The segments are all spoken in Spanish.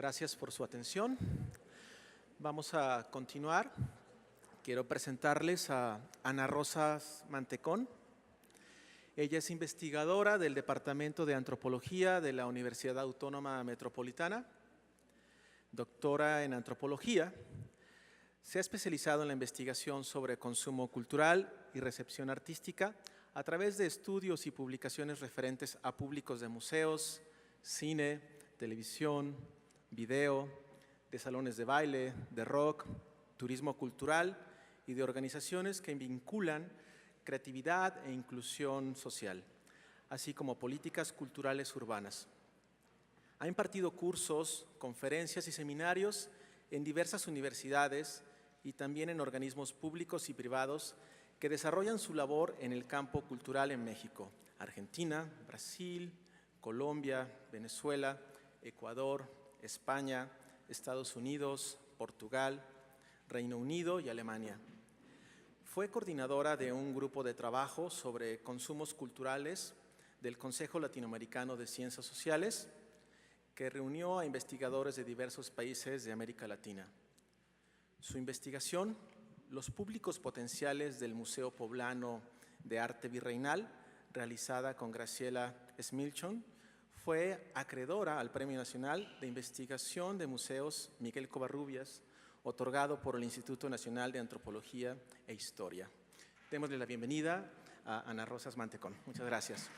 Gracias por su atención. Vamos a continuar. Quiero presentarles a Ana Rosas Mantecón. Ella es investigadora del Departamento de Antropología de la Universidad Autónoma Metropolitana, doctora en Antropología. Se ha especializado en la investigación sobre consumo cultural y recepción artística a través de estudios y publicaciones referentes a públicos de museos, cine, televisión, video, de salones de baile, de rock, turismo cultural y de organizaciones que vinculan creatividad e inclusión social, así como políticas culturales urbanas. Ha impartido cursos, conferencias y seminarios en diversas universidades y también en organismos públicos y privados que desarrollan su labor en el campo cultural en México, Argentina, Brasil, Colombia, Venezuela, Ecuador, España, Estados Unidos, Portugal, Reino Unido y Alemania. Fue coordinadora de un grupo de trabajo sobre consumos culturales del Consejo Latinoamericano de Ciencias Sociales, que reunió a investigadores de diversos países de América Latina. Su investigación, los públicos potenciales del Museo Poblano de Arte Virreinal, realizada con Graciela Smilchon, fue acreedora al Premio Nacional de Investigación de Museos Miguel Covarrubias, otorgado por el Instituto Nacional de Antropología e Historia. Démosle la bienvenida a Ana Rosas Mantecón. Muchas gracias.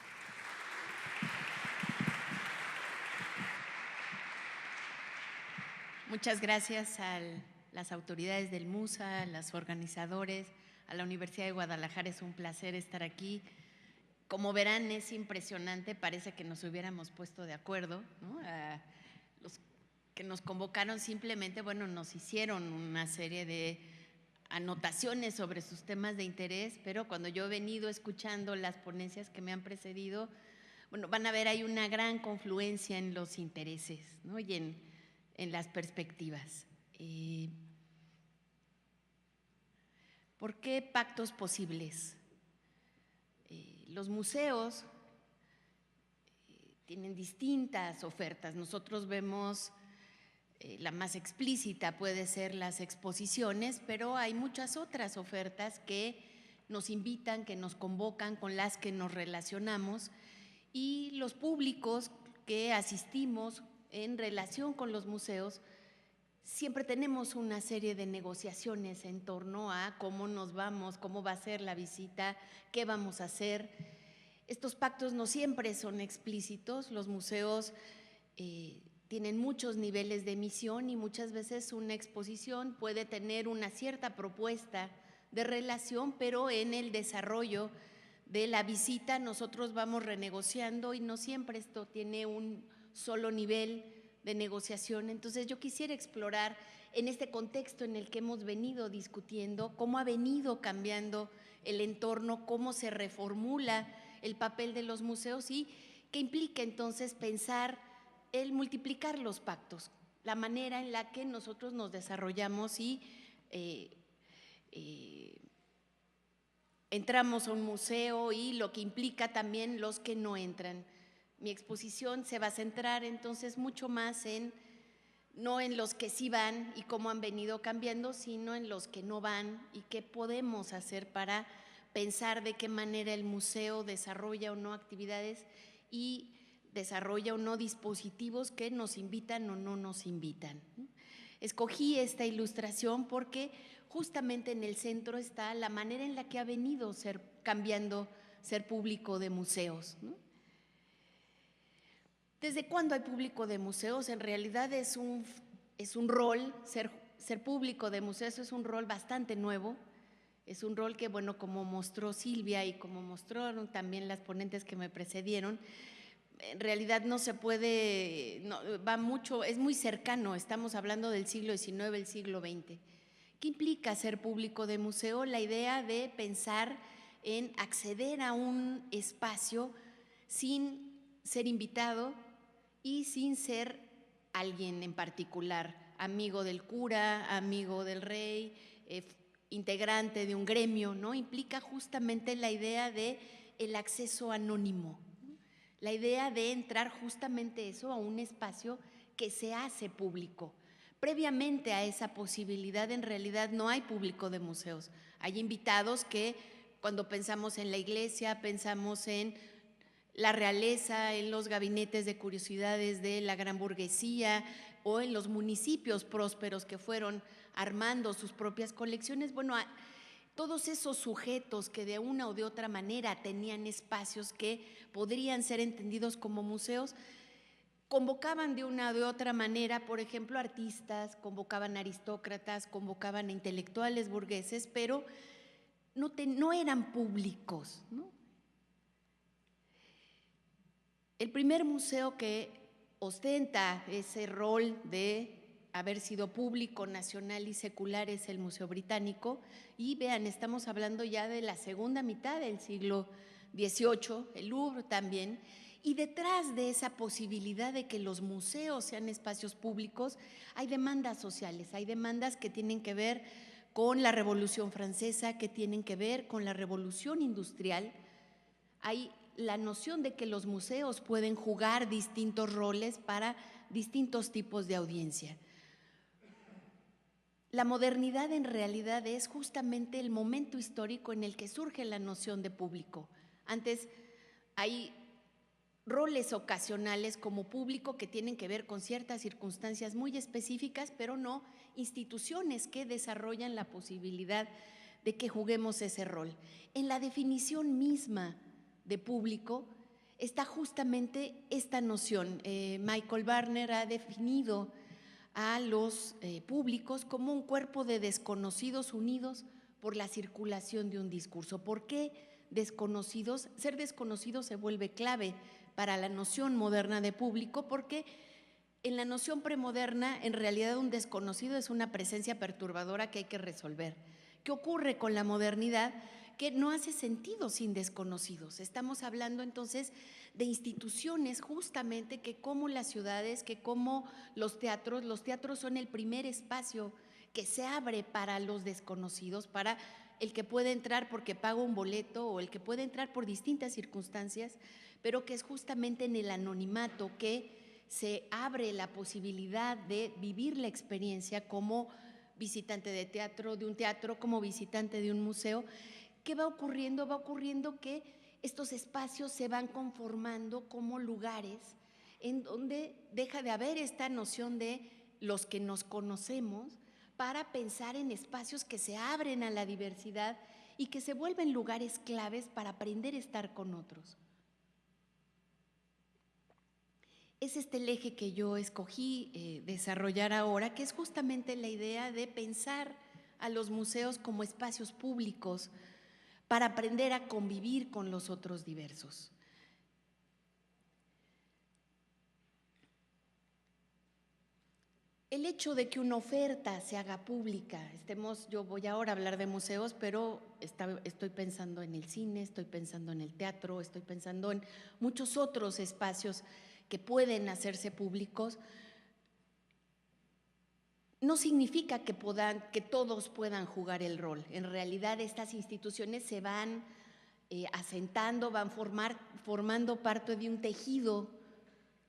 Muchas gracias a las autoridades del MUSA, a los organizadores, a la Universidad de Guadalajara. Es un placer estar aquí. Como verán, es impresionante, parece que nos hubiéramos puesto de acuerdo, ¿no? Los que nos convocaron simplemente, bueno, nos hicieron una serie de anotaciones sobre sus temas de interés, pero cuando yo he venido escuchando las ponencias que me han precedido, bueno, van a ver, hay una gran confluencia en los intereses, ¿no? Y en las perspectivas. ¿Por qué pactos posibles? Los museos tienen distintas ofertas. Nosotros vemos la más explícita puede ser las exposiciones, pero hay muchas otras ofertas que nos invitan, que nos convocan, con las que nos relacionamos, y los públicos que asistimos en relación con los museos siempre tenemos una serie de negociaciones en torno a cómo nos vamos, cómo va a ser la visita, qué vamos a hacer. Estos pactos no siempre son explícitos. Los museos tienen muchos niveles de emisión y muchas veces una exposición puede tener una cierta propuesta de relación, pero en el desarrollo de la visita nosotros vamos renegociando y no siempre esto tiene un solo nivel de negociación. Entonces yo quisiera explorar en este contexto en el que hemos venido discutiendo cómo ha venido cambiando el entorno, cómo se reformula el papel de los museos y qué implica entonces pensar el multiplicar los pactos, la manera en la que nosotros nos desarrollamos y entramos a un museo y lo que implica también los que no entran. Mi exposición se va a centrar entonces mucho más no en los que sí van y cómo han venido cambiando, sino en los que no van y qué podemos hacer para pensar de qué manera el museo desarrolla o no actividades y desarrolla o no dispositivos que nos invitan o no nos invitan. Escogí esta ilustración porque justamente en el centro está la manera en la que ha venido cambiando ser público de museos, ¿no? ¿Desde cuándo hay público de museos? En realidad es un rol, ser público de museos es un rol bastante nuevo, es un rol que, bueno, como mostró Silvia y como mostraron también las ponentes que me precedieron, en realidad no se puede, no, va mucho, es muy cercano, estamos hablando del siglo XIX, el siglo XX. ¿Qué implica ser público de museo? La idea de pensar en acceder a un espacio sin ser invitado y sin ser alguien en particular, amigo del cura, amigo del rey, integrante de un gremio, ¿no? Implica justamente la idea de el acceso anónimo, ¿no? La idea de entrar justamente eso a un espacio que se hace público. Previamente a esa posibilidad, en realidad no hay público de museos. Hay invitados que cuando pensamos en la iglesia, pensamos en la realeza, en los gabinetes de curiosidades de la gran burguesía o en los municipios prósperos que fueron armando sus propias colecciones. Bueno, todos esos sujetos que de una o de otra manera tenían espacios que podrían ser entendidos como museos, convocaban de una o de otra manera, por ejemplo, artistas, convocaban aristócratas, convocaban a intelectuales burgueses, pero no eran públicos, ¿no? El primer museo que ostenta ese rol de haber sido público, nacional y secular es el Museo Británico. Y vean, estamos hablando ya de la segunda mitad del siglo XVIII, el Louvre también. Y detrás de esa posibilidad de que los museos sean espacios públicos, hay demandas sociales, hay demandas que tienen que ver con la Revolución Francesa, que tienen que ver con la Revolución Industrial. Hay la noción de que los museos pueden jugar distintos roles para distintos tipos de audiencia. La modernidad en realidad es justamente el momento histórico en el que surge la noción de público. Antes hay roles ocasionales como público que tienen que ver con ciertas circunstancias muy específicas, pero no instituciones que desarrollan la posibilidad de que juguemos ese rol. En la definición misma de público está justamente esta noción. Michael Barner ha definido a los públicos como un cuerpo de desconocidos unidos por la circulación de un discurso. ¿Por qué desconocidos? Ser desconocido se vuelve clave para la noción moderna de público, porque en la noción premoderna en realidad un desconocido es una presencia perturbadora que hay que resolver. ¿Qué ocurre con la modernidad? Que no hace sentido sin desconocidos. Estamos hablando entonces de instituciones justamente que como las ciudades, que como los teatros son el primer espacio que se abre para los desconocidos, para el que puede entrar porque paga un boleto o el que puede entrar por distintas circunstancias, pero que es justamente en el anonimato que se abre la posibilidad de vivir la experiencia como visitante de un teatro, como visitante de un museo. ¿Qué va ocurriendo? Va ocurriendo que estos espacios se van conformando como lugares en donde deja de haber esta noción de los que nos conocemos para pensar en espacios que se abren a la diversidad y que se vuelven lugares claves para aprender a estar con otros. Es este el eje que yo escogí desarrollar ahora, que es justamente la idea de pensar a los museos como espacios públicos para aprender a convivir con los otros diversos. El hecho de que una oferta se haga pública, yo voy ahora a hablar de museos, pero estoy pensando en el cine, estoy pensando en el teatro, estoy pensando en muchos otros espacios que pueden hacerse públicos, no significa que todos puedan jugar el rol. En realidad estas instituciones se van asentando, van formando parte de un tejido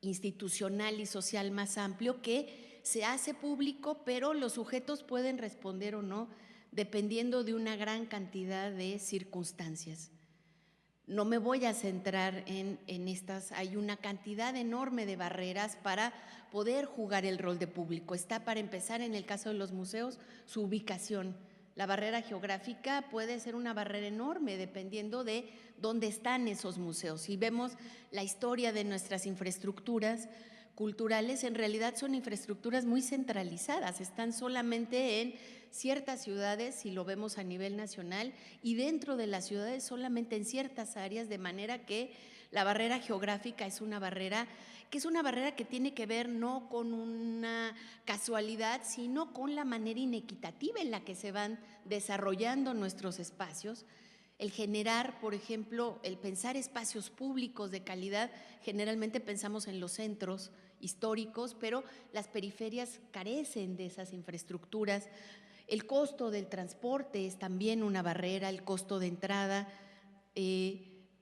institucional y social más amplio que se hace público, pero los sujetos pueden responder o no dependiendo de una gran cantidad de circunstancias. No me voy a centrar en estas, hay una cantidad enorme de barreras para poder jugar el rol de público. Está, para empezar, en el caso de los museos, su ubicación. La barrera geográfica puede ser una barrera enorme dependiendo de dónde están esos museos. Si vemos la historia de nuestras infraestructuras culturales, en realidad son infraestructuras muy centralizadas, están solamente en ciertas ciudades, si lo vemos a nivel nacional, y dentro de las ciudades solamente en ciertas áreas, de manera que la barrera geográfica es una barrera que tiene que ver no con una casualidad, sino con la manera inequitativa en la que se van desarrollando nuestros espacios. El generar, por ejemplo, el pensar espacios públicos de calidad, generalmente pensamos en los centros históricos, pero las periferias carecen de esas infraestructuras. El costo del transporte es también una barrera, el costo de entrada.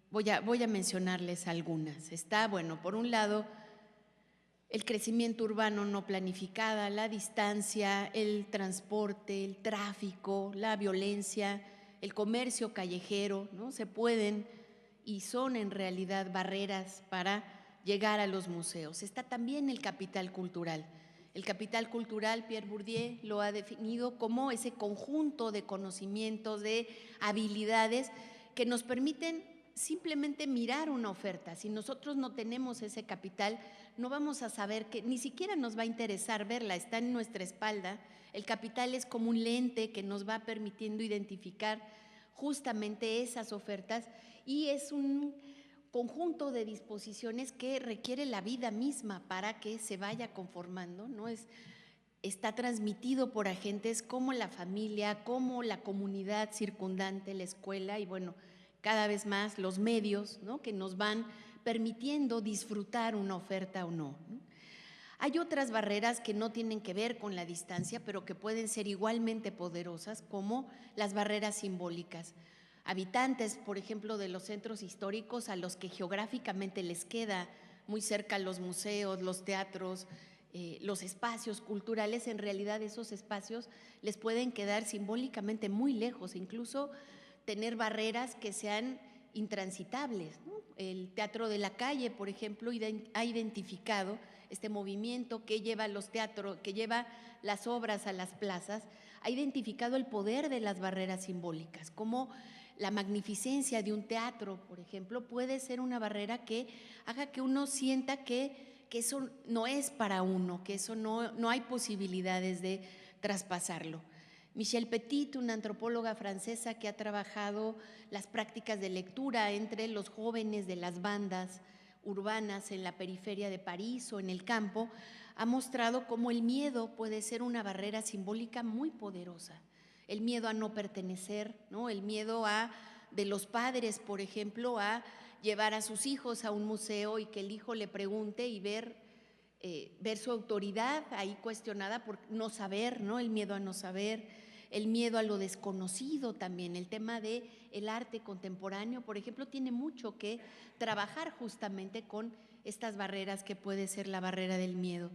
Voy a mencionarles algunas. Está, bueno, por un lado, el crecimiento urbano no planificada, la distancia, el transporte, el tráfico, la violencia, el comercio callejero, ¿no? Se pueden y son en realidad barreras para llegar a los museos. Está también el capital cultural. El capital cultural, Pierre Bourdieu lo ha definido como ese conjunto de conocimientos, de habilidades que nos permiten simplemente mirar una oferta. Si nosotros no tenemos ese capital, no vamos a saber que ni siquiera nos va a interesar verla, está en nuestra espalda. El capital es como un lente que nos va permitiendo identificar justamente esas ofertas y es un conjunto de disposiciones que requiere la vida misma para que se vaya conformando, ¿no? Está transmitido por agentes como la familia, como la comunidad circundante, la escuela y bueno, cada vez más los medios, ¿no? Que nos van permitiendo disfrutar una oferta o no, ¿no? Hay otras barreras que no tienen que ver con la distancia, pero que pueden ser igualmente poderosas, como las barreras simbólicas. Habitantes, por ejemplo, de los centros históricos a los que geográficamente les queda muy cerca los museos, los teatros, los espacios culturales, en realidad esos espacios les pueden quedar simbólicamente muy lejos, incluso tener barreras que sean intransitables, ¿no? El Teatro de la Calle, por ejemplo, ha identificado este movimiento que lleva los teatros, que lleva las obras a las plazas, ha identificado el poder de las barreras simbólicas, como la magnificencia de un teatro, por ejemplo, puede ser una barrera que haga que uno sienta que eso no es para uno, que eso no hay posibilidades de traspasarlo. Michelle Petit, una antropóloga francesa que ha trabajado las prácticas de lectura entre los jóvenes de las bandas urbanas en la periferia de París o en el campo, ha mostrado cómo el miedo puede ser una barrera simbólica muy poderosa. El miedo a no pertenecer, ¿no? El miedo de los padres, por ejemplo, a llevar a sus hijos a un museo y que el hijo le pregunte y ver su autoridad ahí cuestionada por no saber, ¿no? El miedo a no saber, el miedo a lo desconocido también. El tema del arte contemporáneo, por ejemplo, tiene mucho que trabajar justamente con estas barreras que puede ser la barrera del miedo.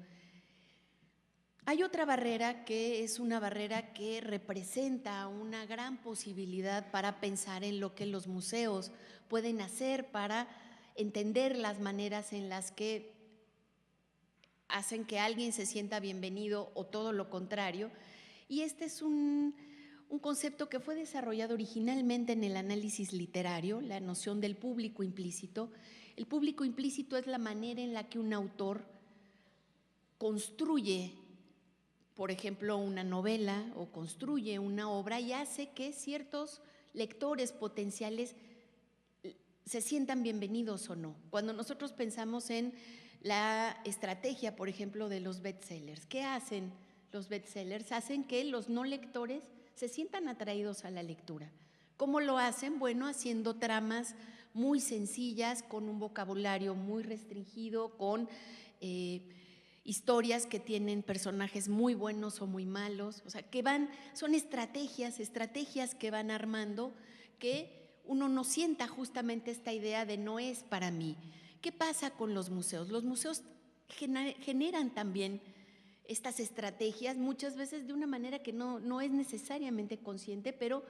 Hay otra barrera que es una barrera que representa una gran posibilidad para pensar en lo que los museos pueden hacer para entender las maneras en las que hacen que alguien se sienta bienvenido o todo lo contrario. Y este es un concepto que fue desarrollado originalmente en el análisis literario, la noción del público implícito. El público implícito es la manera en la que un autor construye, por ejemplo, una novela o construye una obra y hace que ciertos lectores potenciales se sientan bienvenidos o no. Cuando nosotros pensamos en la estrategia, por ejemplo, de los bestsellers, ¿qué hacen los bestsellers? Hacen que los no lectores se sientan atraídos a la lectura. ¿Cómo lo hacen? Bueno, haciendo tramas muy sencillas, con un vocabulario muy restringido, con historias que tienen personajes muy buenos o muy malos, o sea, son estrategias que van armando que uno no sienta justamente esta idea de no es para mí. ¿Qué pasa con los museos? Los museos generan también estas estrategias, muchas veces de una manera que no es necesariamente consciente, pero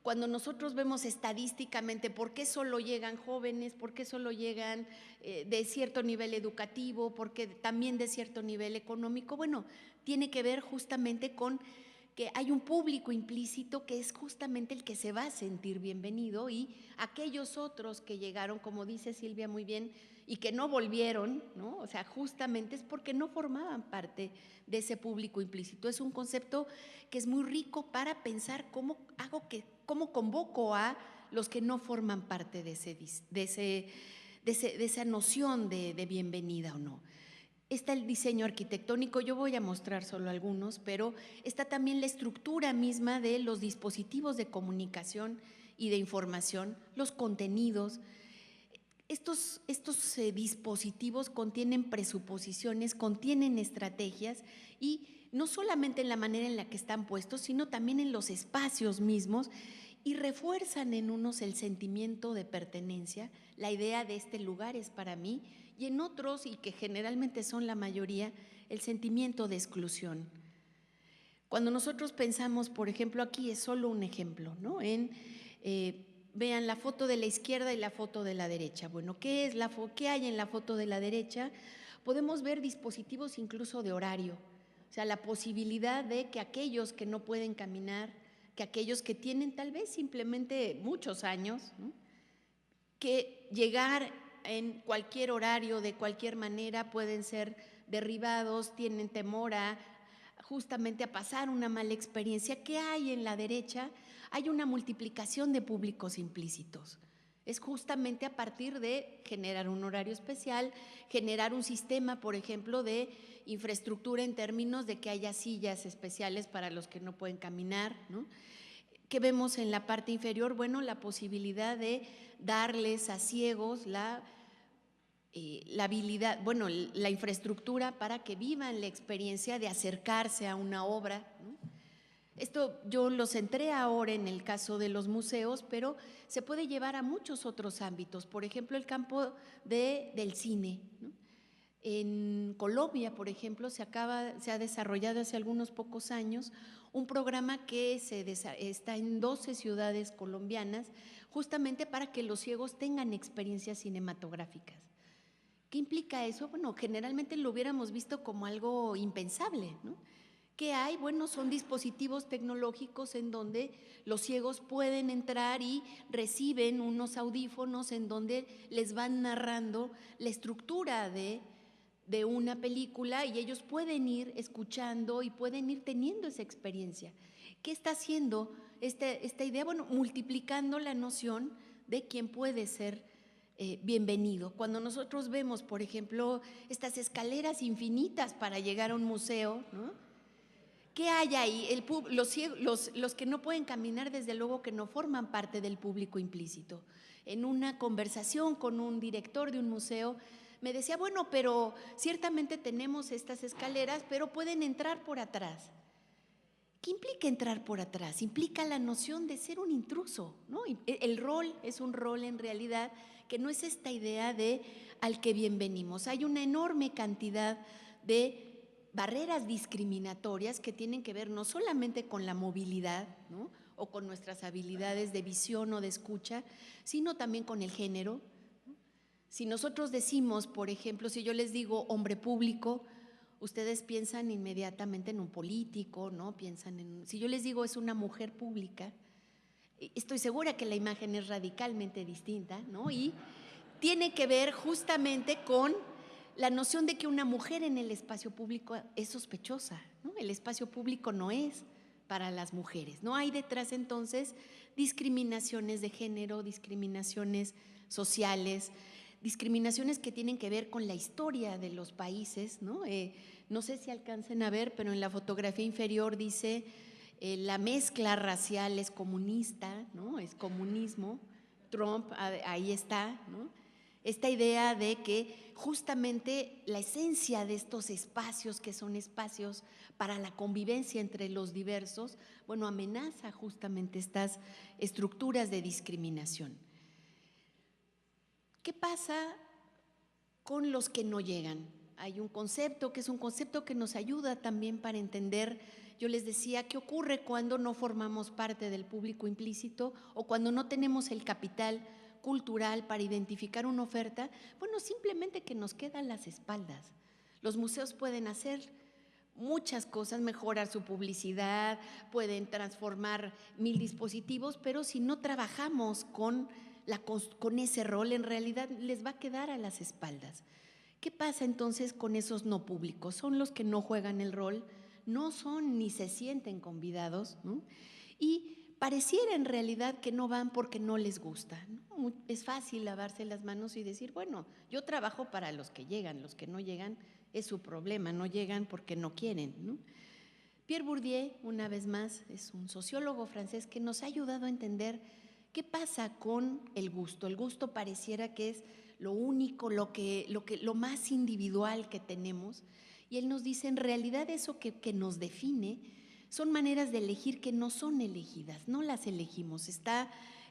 cuando nosotros vemos estadísticamente por qué solo llegan jóvenes, por qué solo llegan de cierto nivel educativo, porque también de cierto nivel económico, bueno, tiene que ver justamente con que hay un público implícito que es justamente el que se va a sentir bienvenido y aquellos otros que llegaron, como dice Silvia muy bien, y que no volvieron, ¿no? O sea, justamente es porque no formaban parte de ese público implícito. Es un concepto que es muy rico para pensar cómo convoco a los que no forman parte de esa noción de bienvenida o no. Está el diseño arquitectónico, yo voy a mostrar solo algunos, pero está también la estructura misma de los dispositivos de comunicación y de información, los contenidos. Estos dispositivos contienen presuposiciones, contienen estrategias y no solamente en la manera en la que están puestos, sino también en los espacios mismos y refuerzan en unos el sentimiento de pertenencia, la idea de este lugar es para mí y en otros, y que generalmente son la mayoría, el sentimiento de exclusión. Cuando nosotros pensamos, por ejemplo, aquí es solo un ejemplo, ¿no? Vean la foto de la izquierda y la foto de la derecha. Bueno, ¿qué hay en la foto de la derecha? Podemos ver dispositivos incluso de horario, o sea, la posibilidad de que aquellos que no pueden caminar, que aquellos que tienen tal vez simplemente muchos años, ¿no?, que llegar en cualquier horario, de cualquier manera, pueden ser derribados, tienen temor justamente a pasar una mala experiencia. ¿Qué hay en la derecha? Hay una multiplicación de públicos implícitos. Es justamente a partir de generar un horario especial, generar un sistema, por ejemplo, de infraestructura en términos de que haya sillas especiales para los que no pueden caminar, ¿no? ¿Qué vemos en la parte inferior? Bueno, la posibilidad de darles a ciegos la habilidad, bueno, la infraestructura para que vivan la experiencia de acercarse a una obra, ¿no? Esto yo lo centré ahora en el caso de los museos, pero se puede llevar a muchos otros ámbitos. Por ejemplo, el campo del cine, ¿no? En Colombia, por ejemplo, se ha desarrollado hace algunos pocos años un programa que está en 12 ciudades colombianas, justamente para que los ciegos tengan experiencias cinematográficas. ¿Qué implica eso? Bueno, generalmente lo hubiéramos visto como algo impensable, ¿no? ¿Qué hay? Bueno, son dispositivos tecnológicos en donde los ciegos pueden entrar y reciben unos audífonos en donde les van narrando la estructura de una película y ellos pueden ir escuchando y pueden ir teniendo esa experiencia. ¿Qué está haciendo esta idea? Bueno, multiplicando la noción de quién puede ser bienvenido. Cuando nosotros vemos, por ejemplo, estas escaleras infinitas para llegar a un museo, ¿no?, ¿qué hay ahí? Los que no pueden caminar, desde luego que no forman parte del público implícito. En una conversación con un director de un museo, me decía, bueno, pero ciertamente tenemos estas escaleras, pero pueden entrar por atrás. ¿Qué implica entrar por atrás? Implica la noción de ser un intruso, ¿no? El rol es un rol en realidad que no es esta idea de al que bienvenimos. Hay una enorme cantidad de barreras discriminatorias que tienen que ver no solamente con la movilidad, ¿no?, o con nuestras habilidades de visión o de escucha, sino también con el género. Si nosotros decimos, por ejemplo, si yo les digo hombre público, ustedes piensan inmediatamente en un político, ¿no? Si yo les digo es una mujer pública, estoy segura que la imagen es radicalmente distinta, ¿no? Y tiene que ver justamente con la noción de que una mujer en el espacio público es sospechosa, ¿no? El espacio público no es para las mujeres. No hay detrás entonces discriminaciones de género, discriminaciones sociales, discriminaciones que tienen que ver con la historia de los países, ¿no? No sé si alcancen a ver, pero en la fotografía inferior dice la mezcla racial es comunista, ¿no? Es comunismo. Trump, ahí está, ¿no? Esta idea de que justamente la esencia de estos espacios, que son espacios para la convivencia entre los diversos, bueno, amenaza justamente estas estructuras de discriminación. ¿Qué pasa con los que no llegan? Hay un concepto que es un concepto que nos ayuda también para entender, yo les decía, ¿qué ocurre cuando no formamos parte del público implícito o cuando no tenemos el capital cultural para identificar una oferta? Bueno, simplemente que nos quedan las espaldas. Los museos pueden hacer muchas cosas, mejorar su publicidad, pueden transformar 1000 dispositivos, pero si no trabajamos con ese rol, en realidad les va a quedar a las espaldas. ¿Qué pasa entonces con esos no públicos? Son los que no juegan el rol, no son ni se sienten convidados, ¿no? Y pareciera en realidad que no van porque no les gusta, ¿no? Es fácil lavarse las manos y decir, bueno, yo trabajo para los que llegan, los que no llegan es su problema, no llegan porque no quieren, ¿no? Pierre Bourdieu, una vez más, es un sociólogo francés que nos ha ayudado a entender qué pasa con el gusto. El gusto pareciera que es lo único, lo más individual que tenemos, y él nos dice, en realidad eso que nos define son maneras de elegir que no son elegidas, no las elegimos,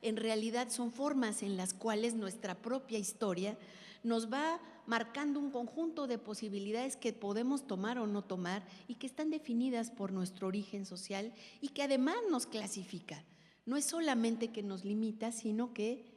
en realidad son formas en las cuales nuestra propia historia nos va marcando un conjunto de posibilidades que podemos tomar o no tomar y que están definidas por nuestro origen social y que además nos clasifica. No es solamente que nos limita, sino que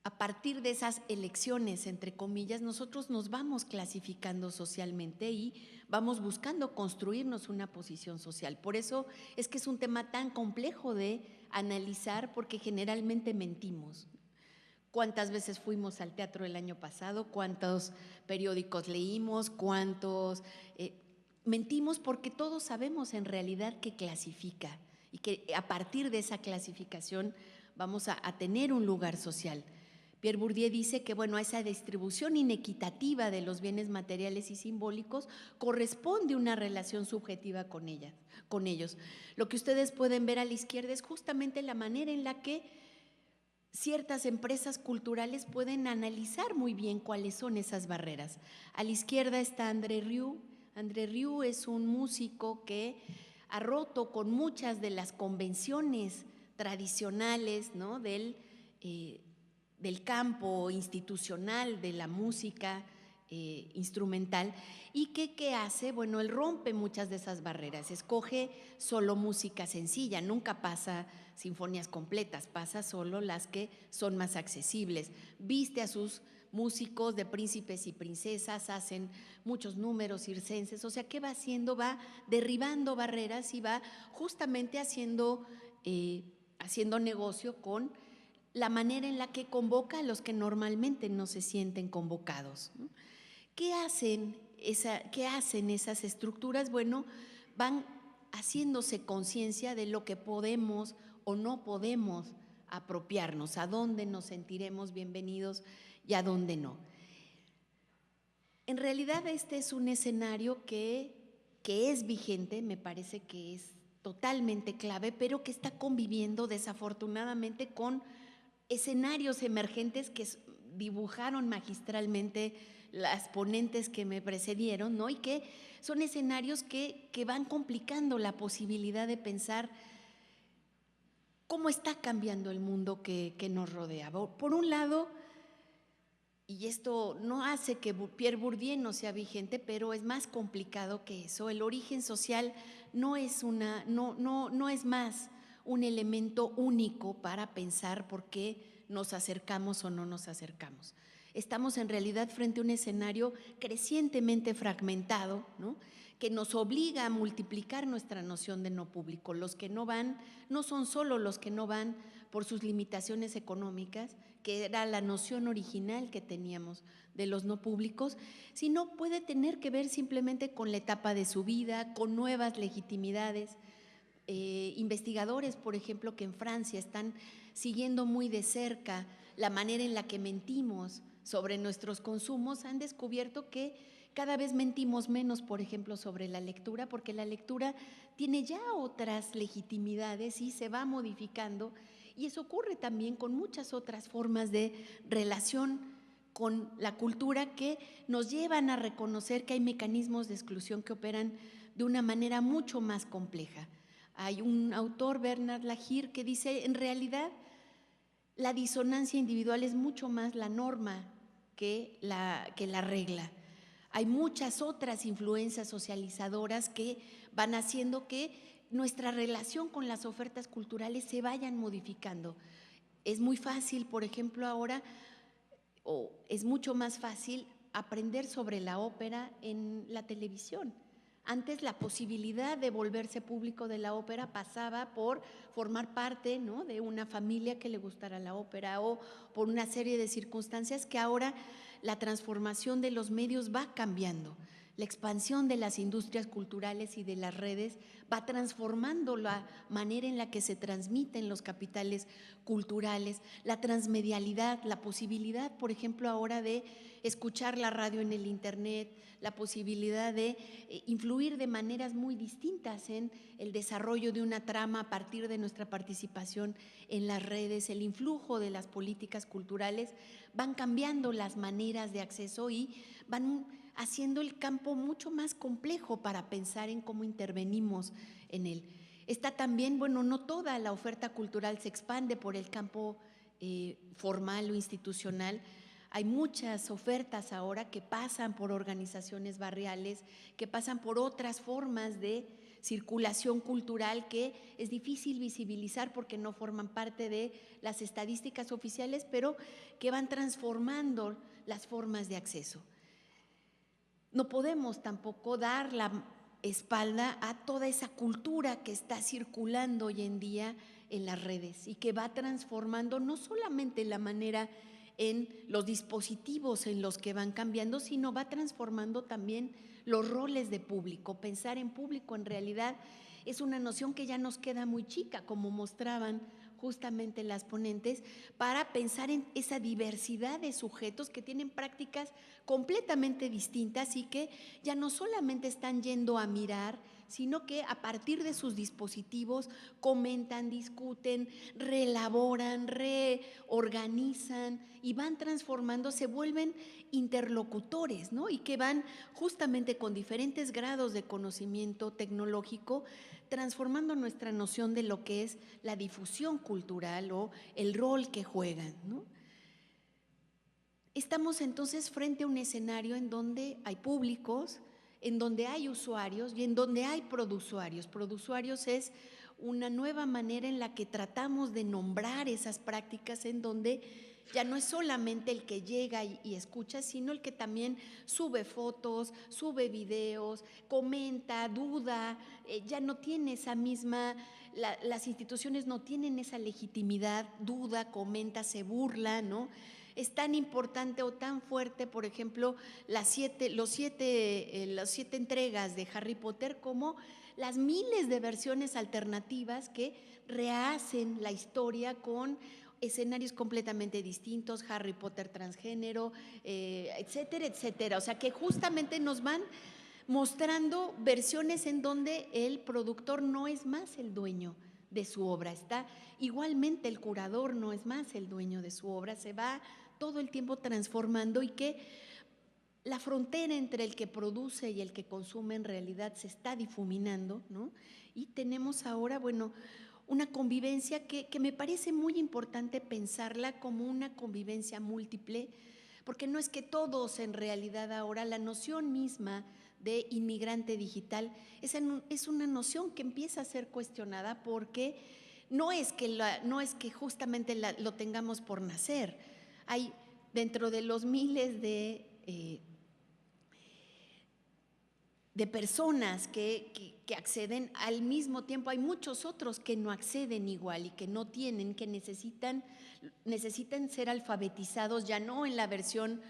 a partir de esas elecciones, entre comillas, nosotros nos vamos clasificando socialmente y vamos buscando construirnos una posición social. Por eso es que es un tema tan complejo de analizar, porque generalmente mentimos. ¿Cuántas veces fuimos al teatro el año pasado? ¿Cuántos periódicos leímos? ¿Cuántos? Mentimos porque todos sabemos en realidad que clasifica y que a partir de esa clasificación vamos a tener un lugar social. Pierre Bourdieu dice que, bueno, a esa distribución inequitativa de los bienes materiales y simbólicos corresponde una relación subjetiva con ellos. Lo que ustedes pueden ver a la izquierda es justamente la manera en la que ciertas empresas culturales pueden analizar muy bien cuáles son esas barreras. A la izquierda está André Rieu. André Rieu es un músico que ha roto con muchas de las convenciones tradicionales, ¿no?, del campo institucional de la música instrumental, y ¿qué hace? Bueno, él rompe muchas de esas barreras, escoge solo música sencilla, nunca pasa sinfonías completas, pasa solo las que son más accesibles, viste a sus músicos de príncipes y princesas, hacen muchos números circenses, o sea, ¿qué va haciendo? Va derribando barreras y va justamente haciendo negocio con la manera en la que convoca a los que normalmente no se sienten convocados, ¿no? ¿Qué hacen esas estructuras? Bueno, van haciéndose conciencia de lo que podemos o no podemos apropiarnos, a dónde nos sentiremos bienvenidos y a dónde no. En realidad este es un escenario que es vigente, me parece que es totalmente clave, pero que está conviviendo desafortunadamente con escenarios emergentes que dibujaron magistralmente las ponentes que me precedieron, ¿no? Y que son escenarios que van complicando la posibilidad de pensar cómo está cambiando el mundo que nos rodea. Por un lado, y esto no hace que Pierre Bourdieu no sea vigente, pero es más complicado que eso. El origen social no es más un elemento único para pensar por qué nos acercamos o no nos acercamos. Estamos en realidad frente a un escenario crecientemente fragmentado, ¿no?, que nos obliga a multiplicar nuestra noción de no público. Los que no van no son solo los que no van por sus limitaciones económicas, que era la noción original que teníamos de los no públicos, sino puede tener que ver simplemente con la etapa de su vida, con nuevas legitimidades. Investigadores, por ejemplo, que en Francia están siguiendo muy de cerca la manera en la que mentimos sobre nuestros consumos, han descubierto que cada vez mentimos menos, por ejemplo, sobre la lectura, porque la lectura tiene ya otras legitimidades y se va modificando, y eso ocurre también con muchas otras formas de relación con la cultura que nos llevan a reconocer que hay mecanismos de exclusión que operan de una manera mucho más compleja. Hay un autor, Bernard Lahire, que dice, en realidad, la disonancia individual es mucho más la norma que la regla. Hay muchas otras influencias socializadoras que van haciendo que nuestra relación con las ofertas culturales se vayan modificando. Es muy fácil, por ejemplo, ahora, o es mucho más fácil aprender sobre la ópera en la televisión. Antes la posibilidad de volverse público de la ópera pasaba por formar parte, ¿no?, de una familia que le gustara la ópera, o por una serie de circunstancias que ahora la transformación de los medios va cambiando. La expansión de las industrias culturales y de las redes va transformando la manera en la que se transmiten los capitales culturales, la transmedialidad, la posibilidad, por ejemplo, ahora de escuchar la radio en el internet, la posibilidad de influir de maneras muy distintas en el desarrollo de una trama a partir de nuestra participación en las redes, el influjo de las políticas culturales, van cambiando las maneras de acceso y van haciendo el campo mucho más complejo para pensar en cómo intervenimos en él. Está también, bueno, no toda la oferta cultural se expande por el campo formal o institucional. Hay muchas ofertas ahora que pasan por organizaciones barriales, que pasan por otras formas de circulación cultural que es difícil visibilizar porque no forman parte de las estadísticas oficiales, pero que van transformando las formas de acceso. No podemos tampoco dar la espalda a toda esa cultura que está circulando hoy en día en las redes y que va transformando no solamente la manera en los dispositivos en los que van cambiando, sino va transformando también los roles de público. Pensar en público en realidad es una noción que ya nos queda muy chica, como mostraban justamente las ponentes, para pensar en esa diversidad de sujetos que tienen prácticas completamente distintas y que ya no solamente están yendo a mirar, sino que a partir de sus dispositivos comentan, discuten, reelaboran, reorganizan y van transformando, se vuelven interlocutores, ¿no? Y que van justamente con diferentes grados de conocimiento tecnológico transformando nuestra noción de lo que es la difusión cultural o el rol que juegan, ¿no? Estamos entonces frente a un escenario en donde hay públicos, en donde hay usuarios y en donde hay produsuarios. Produsuarios es una nueva manera en la que tratamos de nombrar esas prácticas en donde ya no es solamente el que llega y escucha, sino el que también sube fotos, sube videos, comenta, duda, ya no tiene esa misma, las instituciones no tienen esa legitimidad, duda, comenta, se burla, ¿no? Es tan importante o tan fuerte, por ejemplo, las siete entregas de Harry Potter como las miles de versiones alternativas que rehacen la historia con escenarios completamente distintos, Harry Potter transgénero, etcétera, etcétera. O sea, que justamente nos van mostrando versiones en donde el productor no es más el dueño de su obra, está igualmente el curador no es más el dueño de su obra, se va todo el tiempo transformando y que la frontera entre el que produce y el que consume en realidad se está difuminando, ¿no? Y tenemos ahora, bueno, una convivencia que me parece muy importante pensarla como una convivencia múltiple, porque no es que todos en realidad ahora, la noción misma de inmigrante digital es una noción que empieza a ser cuestionada porque no es que justamente lo tengamos por nacer. Hay dentro de los miles de personas que acceden, al mismo tiempo hay muchos otros que no acceden igual y que no tienen, que necesitan ser alfabetizados, ya no en la versión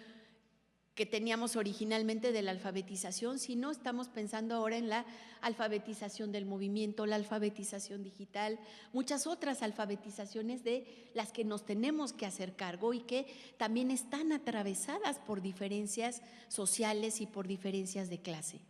que teníamos originalmente de la alfabetización, sino estamos pensando ahora en la alfabetización del movimiento, la alfabetización digital, muchas otras alfabetizaciones de las que nos tenemos que hacer cargo y que también están atravesadas por diferencias sociales y por diferencias de clase.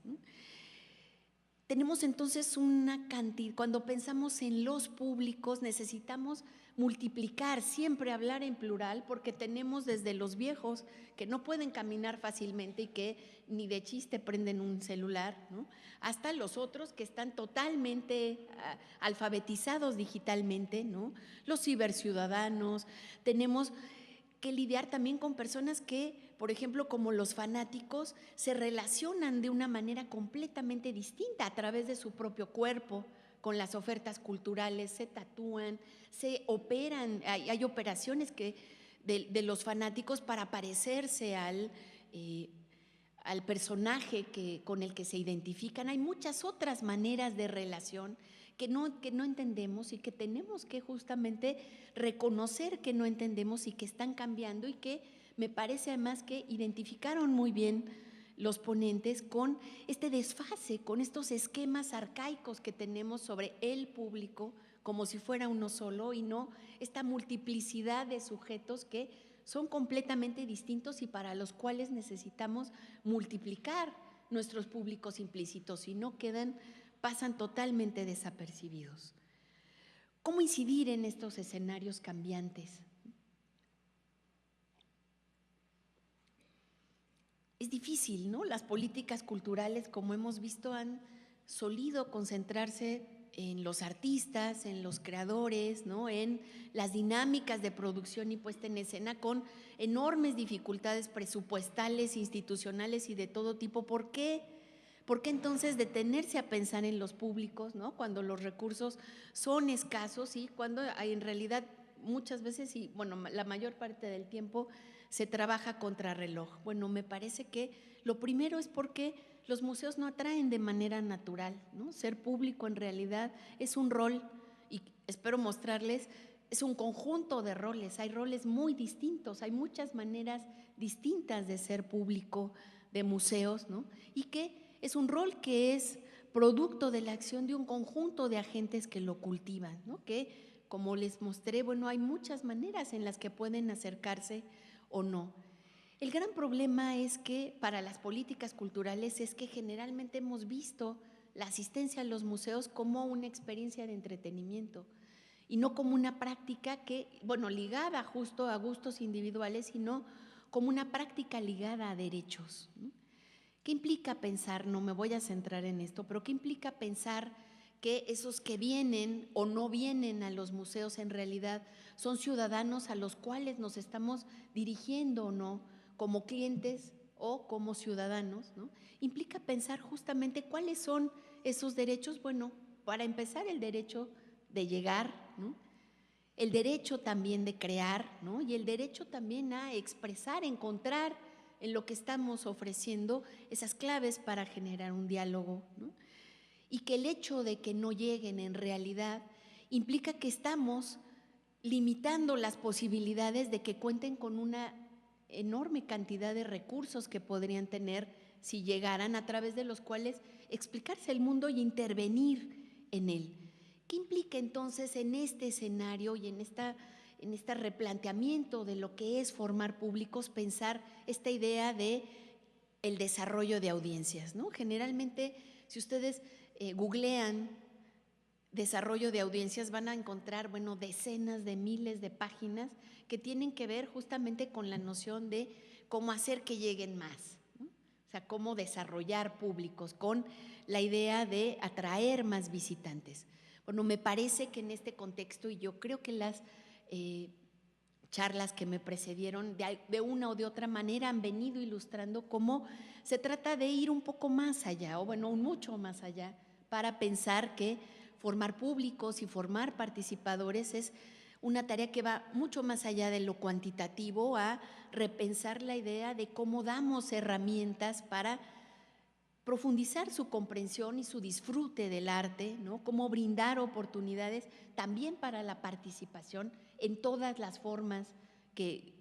Tenemos entonces una cantidad, cuando pensamos en los públicos necesitamos multiplicar, siempre hablar en plural, porque tenemos desde los viejos que no pueden caminar fácilmente y que ni de chiste prenden un celular, ¿no? Hasta los otros que están totalmente alfabetizados digitalmente, ¿no? Los ciberciudadanos, tenemos que lidiar también con personas que, por ejemplo, como los fanáticos, se relacionan de una manera completamente distinta a través de su propio cuerpo, con las ofertas culturales, se tatúan, se operan, hay operaciones de los fanáticos para parecerse al personaje con el que se identifican. Hay muchas otras maneras de relación que no entendemos y que tenemos que justamente reconocer que no entendemos y que están cambiando y que me parece además que identificaron muy bien los ponentes con este desfase, con estos esquemas arcaicos que tenemos sobre el público como si fuera uno solo y no esta multiplicidad de sujetos que son completamente distintos y para los cuales necesitamos multiplicar nuestros públicos implícitos y no pasan totalmente desapercibidos. ¿Cómo incidir en estos escenarios cambiantes? Es difícil, ¿no? Las políticas culturales, como hemos visto, han solido concentrarse en los artistas, en los creadores, ¿no? En las dinámicas de producción y puesta en escena con enormes dificultades presupuestales, institucionales y de todo tipo. ¿Por qué? ¿Por qué entonces detenerse a pensar en los públicos, ¿no? Cuando los recursos son escasos y cuando hay en realidad muchas veces, y bueno, la mayor parte del tiempo se trabaja contrarreloj? Bueno, me parece que lo primero es porque los museos no atraen de manera natural, ¿no? Ser público en realidad es un rol, y espero mostrarles, es un conjunto de roles, hay roles muy distintos, hay muchas maneras distintas de ser público de museos, ¿no? Y que es un rol que es producto de la acción de un conjunto de agentes que lo cultivan, ¿no? Que, como les mostré, bueno, hay muchas maneras en las que pueden acercarse o no. El gran problema es que para las políticas culturales es que generalmente hemos visto la asistencia a los museos como una experiencia de entretenimiento y no como una práctica que, bueno, ligada justo a gustos individuales, sino como una práctica ligada a derechos, ¿no? ¿Qué implica pensar? No me voy a centrar en esto, pero ¿qué implica pensar que esos que vienen o no vienen a los museos en realidad son ciudadanos a los cuales nos estamos dirigiendo o no, como clientes o como ciudadanos, ¿no? Implica pensar justamente cuáles son esos derechos. Bueno, para empezar, el derecho de llegar, ¿no? El derecho también de crear, ¿no? Y el derecho también a expresar, encontrar en lo que estamos ofreciendo esas claves para generar un diálogo, ¿no? Y que el hecho de que no lleguen en realidad implica que estamos limitando las posibilidades de que cuenten con una enorme cantidad de recursos que podrían tener si llegaran, a través de los cuales explicarse el mundo y intervenir en él. ¿Qué implica entonces en este escenario y en este replanteamiento de lo que es formar públicos, pensar esta idea de el desarrollo de audiencias, ¿no? Generalmente, si ustedes googlean desarrollo de audiencias, van a encontrar, bueno, decenas de miles de páginas que tienen que ver justamente con la noción de cómo hacer que lleguen más, ¿no? O sea, cómo desarrollar públicos con la idea de atraer más visitantes. Bueno, me parece que en este contexto, y yo creo que las charlas que me precedieron de una o de otra manera han venido ilustrando cómo se trata de ir un poco más allá, o bueno, mucho más allá, para pensar que formar públicos y formar participadores es una tarea que va mucho más allá de lo cuantitativo, a repensar la idea de cómo damos herramientas para profundizar su comprensión y su disfrute del arte, ¿no? Cómo brindar oportunidades también para la participación en todas las formas que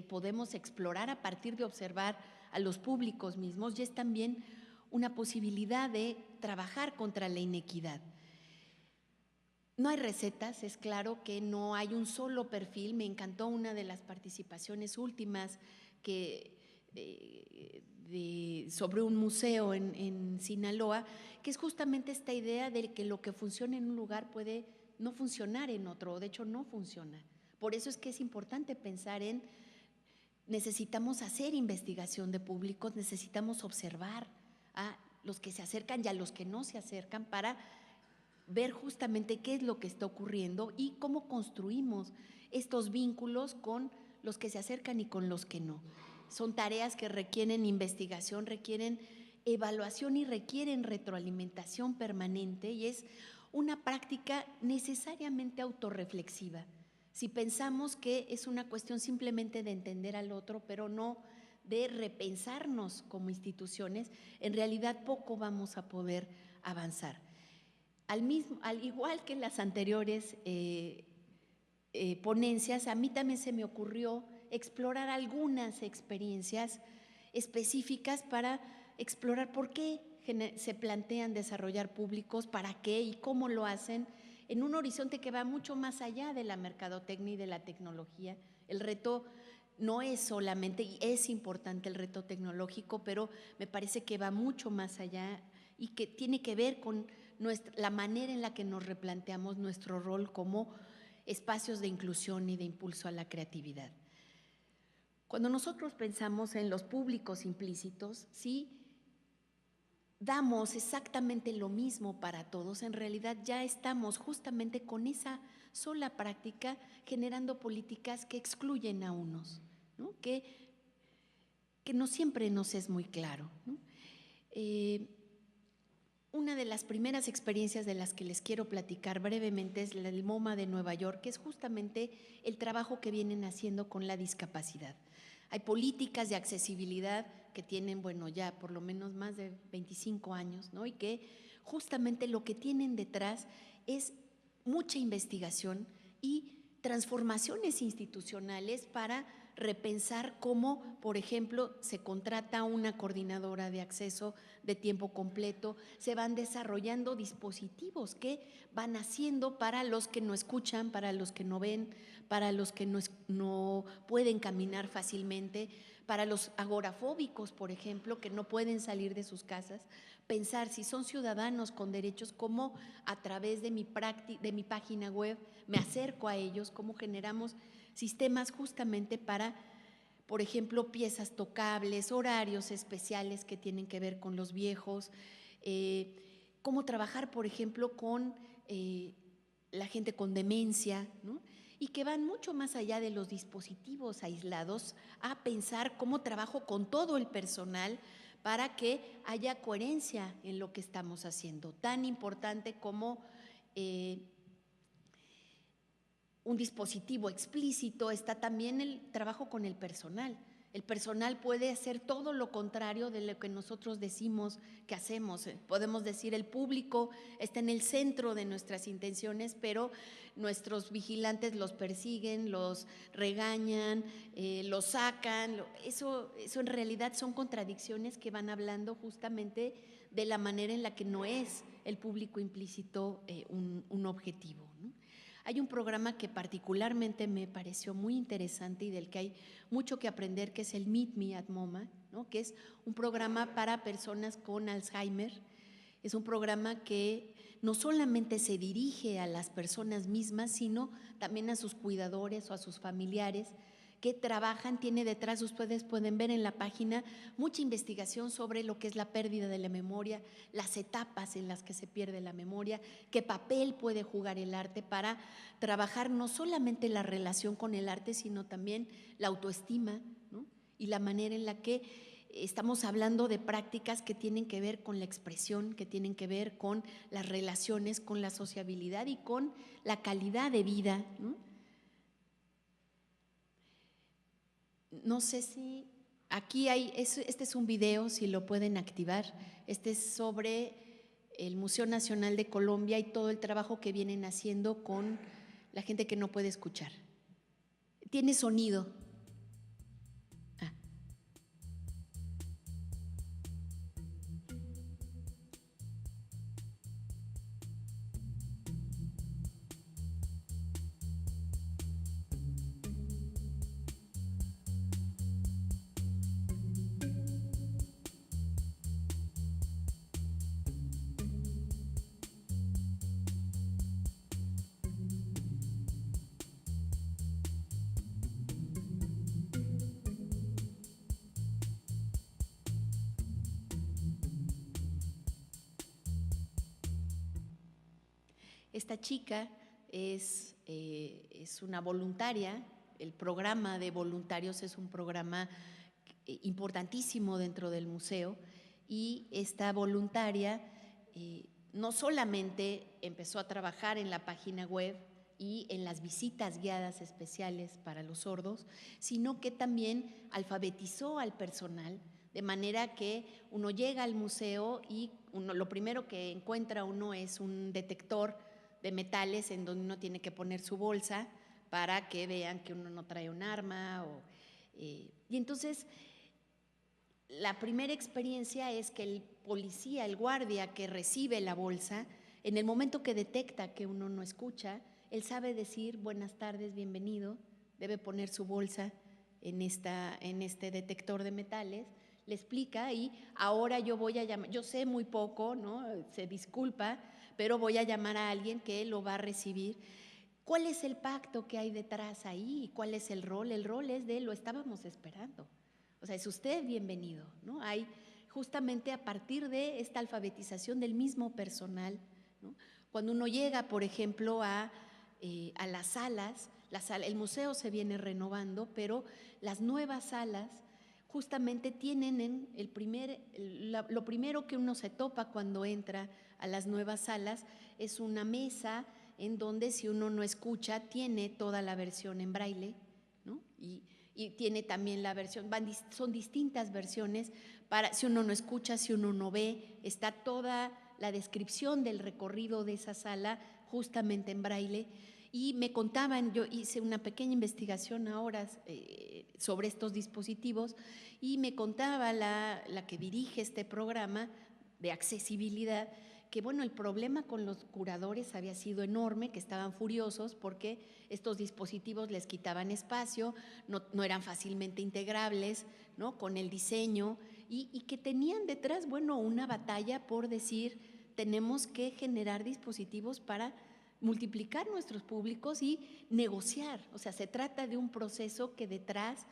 podemos explorar a partir de observar a los públicos mismos, y es también una posibilidad de trabajar contra la inequidad. No hay recetas, es claro que no hay un solo perfil. Me encantó una de las participaciones últimas sobre un museo en Sinaloa, que es justamente esta idea de que lo que funciona en un lugar puede no funcionar en otro, o de hecho no funciona. Por eso es que es importante pensar en, necesitamos hacer investigación de públicos, necesitamos observar a los que se acercan y a los que no se acercan para ver justamente qué es lo que está ocurriendo y cómo construimos estos vínculos con los que se acercan y con los que no. Son tareas que requieren investigación, requieren evaluación y requieren retroalimentación permanente, y es una práctica necesariamente autorreflexiva. Si pensamos que es una cuestión simplemente de entender al otro, pero no de repensarnos como instituciones, en realidad poco vamos a poder avanzar. Al igual que en las anteriores ponencias, a mí también se me ocurrió explorar algunas experiencias específicas para explorar por qué se plantean desarrollar públicos, para qué y cómo lo hacen, en un horizonte que va mucho más allá de la mercadotecnia y de la tecnología. El reto no es solamente, y es importante el reto tecnológico, pero me parece que va mucho más allá y que tiene que ver con la manera en la que nos replanteamos nuestro rol como espacios de inclusión y de impulso a la creatividad. Cuando nosotros pensamos en los públicos implícitos, sí damos exactamente lo mismo para todos, en realidad ya estamos justamente con esa sola práctica generando políticas que excluyen a unos, ¿no? Que no siempre nos es muy claro, ¿no? Una de las primeras experiencias de las que les quiero platicar brevemente es la del MoMA de Nueva York, que es justamente el trabajo que vienen haciendo con la discapacidad. Hay políticas de accesibilidad que tienen, bueno, ya por lo menos más de 25 años, ¿no? Y que justamente lo que tienen detrás es mucha investigación y transformaciones institucionales para repensar cómo, por ejemplo, se contrata una coordinadora de acceso de tiempo completo, se van desarrollando dispositivos que van haciendo para los que no escuchan, para los que no ven, para los que no pueden caminar fácilmente, para los agorafóbicos, por ejemplo, que no pueden salir de sus casas, pensar si son ciudadanos con derechos, cómo a través de mi página web me acerco a ellos, cómo generamos sistemas justamente para, por ejemplo, piezas tocables, horarios especiales que tienen que ver con los viejos, cómo trabajar, por ejemplo, con la gente con demencia, ¿no? Y que van mucho más allá de los dispositivos aislados a pensar cómo trabajo con todo el personal para que haya coherencia en lo que estamos haciendo, tan importante como un dispositivo explícito. Está también el trabajo con el personal. El personal puede hacer todo lo contrario de lo que nosotros decimos que hacemos. Podemos decir el público está en el centro de nuestras intenciones, pero nuestros vigilantes los persiguen, los regañan, los sacan. Eso en realidad son contradicciones que van hablando justamente de la manera en la que no es el público implícito un objetivo, ¿no? Hay un programa que particularmente me pareció muy interesante y del que hay mucho que aprender, que es el Meet Me at MoMA, ¿no? Que es un programa para personas con Alzheimer. Es un programa que no solamente se dirige a las personas mismas, sino también a sus cuidadores o a sus familiares que trabajan. Tiene detrás, ustedes pueden ver en la página, mucha investigación sobre lo que es la pérdida de la memoria, las etapas en las que se pierde la memoria, qué papel puede jugar el arte para trabajar no solamente la relación con el arte, sino también la autoestima, ¿no? Y la manera en la que estamos hablando de prácticas que tienen que ver con la expresión, que tienen que ver con las relaciones, con la sociabilidad y con la calidad de vida, ¿no? No sé si aquí hay, este es un video, si lo pueden activar. Este es sobre el Museo Nacional de Colombia y todo el trabajo que vienen haciendo con la gente que no puede escuchar. Tiene sonido. Esta chica es una voluntaria. El programa de voluntarios es un programa importantísimo dentro del museo, y esta voluntaria no solamente empezó a trabajar en la página web y en las visitas guiadas especiales para los sordos, sino que también alfabetizó al personal, de manera que uno llega al museo y lo primero que encuentra uno es un detector de metales en donde uno tiene que poner su bolsa para que vean que uno no trae un arma. Y entonces la primera experiencia es que el policía, el guardia que recibe la bolsa, en el momento que detecta que uno no escucha, él sabe decir buenas tardes, bienvenido, debe poner su bolsa en este detector de metales, le explica, y ahora yo voy a llamar, yo sé muy poco, ¿no? Se disculpa, pero voy a llamar a alguien que lo va a recibir. ¿Cuál es el pacto que hay detrás ahí? ¿Y cuál es el rol? El rol es de lo estábamos esperando. O sea, es usted bienvenido, ¿no? Hay justamente a partir de esta alfabetización del mismo personal, ¿no? Cuando uno llega, por ejemplo, a las salas, el museo se viene renovando, pero las nuevas salas justamente tienen lo primero que uno se topa cuando entra a las nuevas salas es una mesa en donde, si uno no escucha, tiene toda la versión en braille, ¿no? Y tiene también la versión, son distintas versiones para si uno no escucha, si uno no ve, está toda la descripción del recorrido de esa sala justamente en braille. Y me contaban, yo hice una pequeña investigación ahora sobre estos dispositivos, y me contaba la que dirige este programa de accesibilidad, que bueno, el problema con los curadores había sido enorme, que estaban furiosos porque estos dispositivos les quitaban espacio, no eran fácilmente integrables, ¿no?, con el diseño, y que tenían detrás, bueno, una batalla por decir, tenemos que generar dispositivos para multiplicar nuestros públicos y negociar. O sea, se trata de un proceso que detrás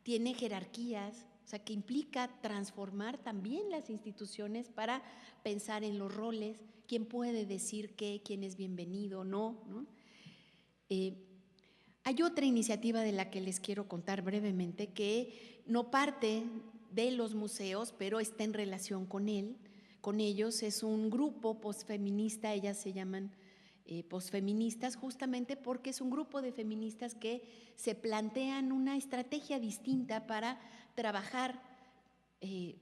tiene jerarquías, o sea, que implica transformar también las instituciones para pensar en los roles, quién puede decir qué, quién es bienvenido, ¿no? Hay otra iniciativa de la que les quiero contar brevemente, que no parte de los museos, pero está en relación con ellos. Es un grupo posfeminista, ellas se llaman posfeministas, justamente porque es un grupo de feministas que se plantean una estrategia distinta para trabajar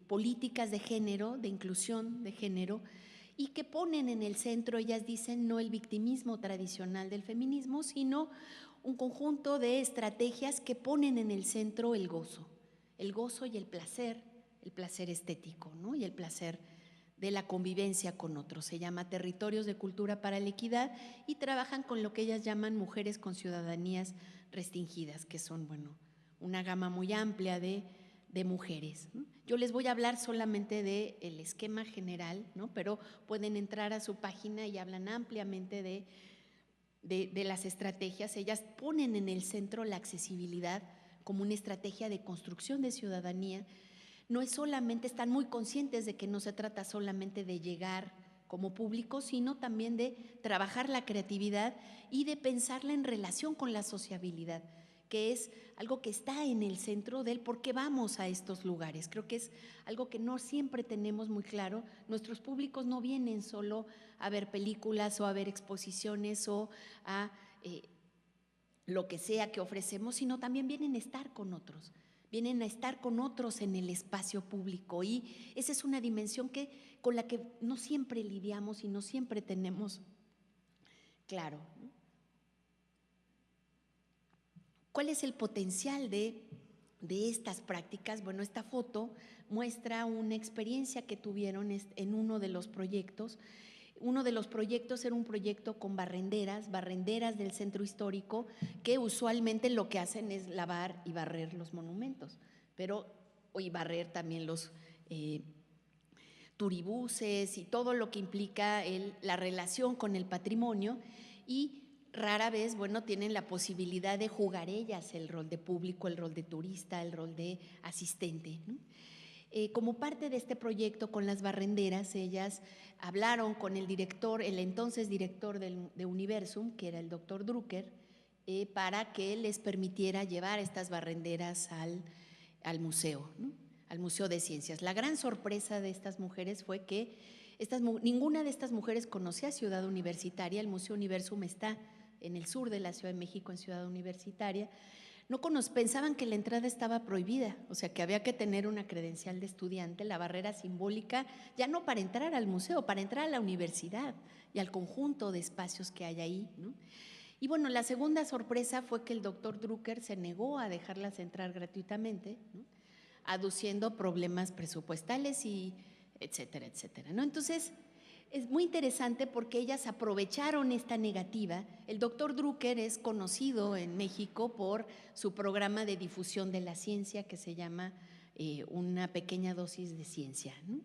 políticas de género, de inclusión de género, y que ponen en el centro, ellas dicen, no el victimismo tradicional del feminismo, sino un conjunto de estrategias que ponen en el centro el gozo y el placer estético, ¿no?, y el placer de la convivencia con otros. Se llama Territorios de Cultura para la Equidad, y trabajan con lo que ellas llaman mujeres con ciudadanías restringidas, que son, bueno, una gama muy amplia de mujeres, ¿no? Yo les voy a hablar solamente del esquema general, ¿no?, pero pueden entrar a su página y hablan ampliamente de las estrategias. Ellas ponen en el centro la accesibilidad como una estrategia de construcción de ciudadanía. No es solamente, están muy conscientes de que no se trata solamente de llegar como público, sino también de trabajar la creatividad y de pensarla en relación con la sociabilidad, que es algo que está en el centro del por qué vamos a estos lugares. Creo que es algo que no siempre tenemos muy claro. Nuestros públicos no vienen solo a ver películas o a ver exposiciones o a lo que sea que ofrecemos, sino también vienen a estar con otros. Vienen a estar con otros en el espacio público, y esa es una dimensión con la que no siempre lidiamos y no siempre tenemos claro, ¿no? ¿Cuál es el potencial de estas prácticas? Bueno, esta foto muestra una experiencia que tuvieron en uno de los proyectos. Uno de los proyectos era un proyecto con barrenderas del centro histórico, que usualmente lo que hacen es lavar y barrer los monumentos, y barrer también los turibuses y todo lo que implica la relación con el patrimonio, y rara vez, bueno, tienen la posibilidad de jugar ellas el rol de público, el rol de turista, el rol de asistente, ¿no? Como parte de este proyecto con las barrenderas, ellas hablaron con el entonces director de Universum, que era el doctor Drucker, para que les permitiera llevar estas barrenderas al museo, ¿no?, al Museo de Ciencias. La gran sorpresa de estas mujeres fue que ninguna de estas mujeres conocía Ciudad Universitaria. El Museo Universum está en el sur de la Ciudad de México, en Ciudad Universitaria. Pensaban que la entrada estaba prohibida, o sea, que había que tener una credencial de estudiante, la barrera simbólica, ya no para entrar al museo, para entrar a la universidad y al conjunto de espacios que hay ahí, ¿no? Y bueno, la segunda sorpresa fue que el doctor Drucker se negó a dejarlas entrar gratuitamente, ¿no?, aduciendo problemas presupuestales y etcétera, etcétera, ¿no? Entonces, es muy interesante porque ellas aprovecharon esta negativa. El doctor Drucker es conocido en México por su programa de difusión de la ciencia que se llama Una pequeña dosis de ciencia, ¿no?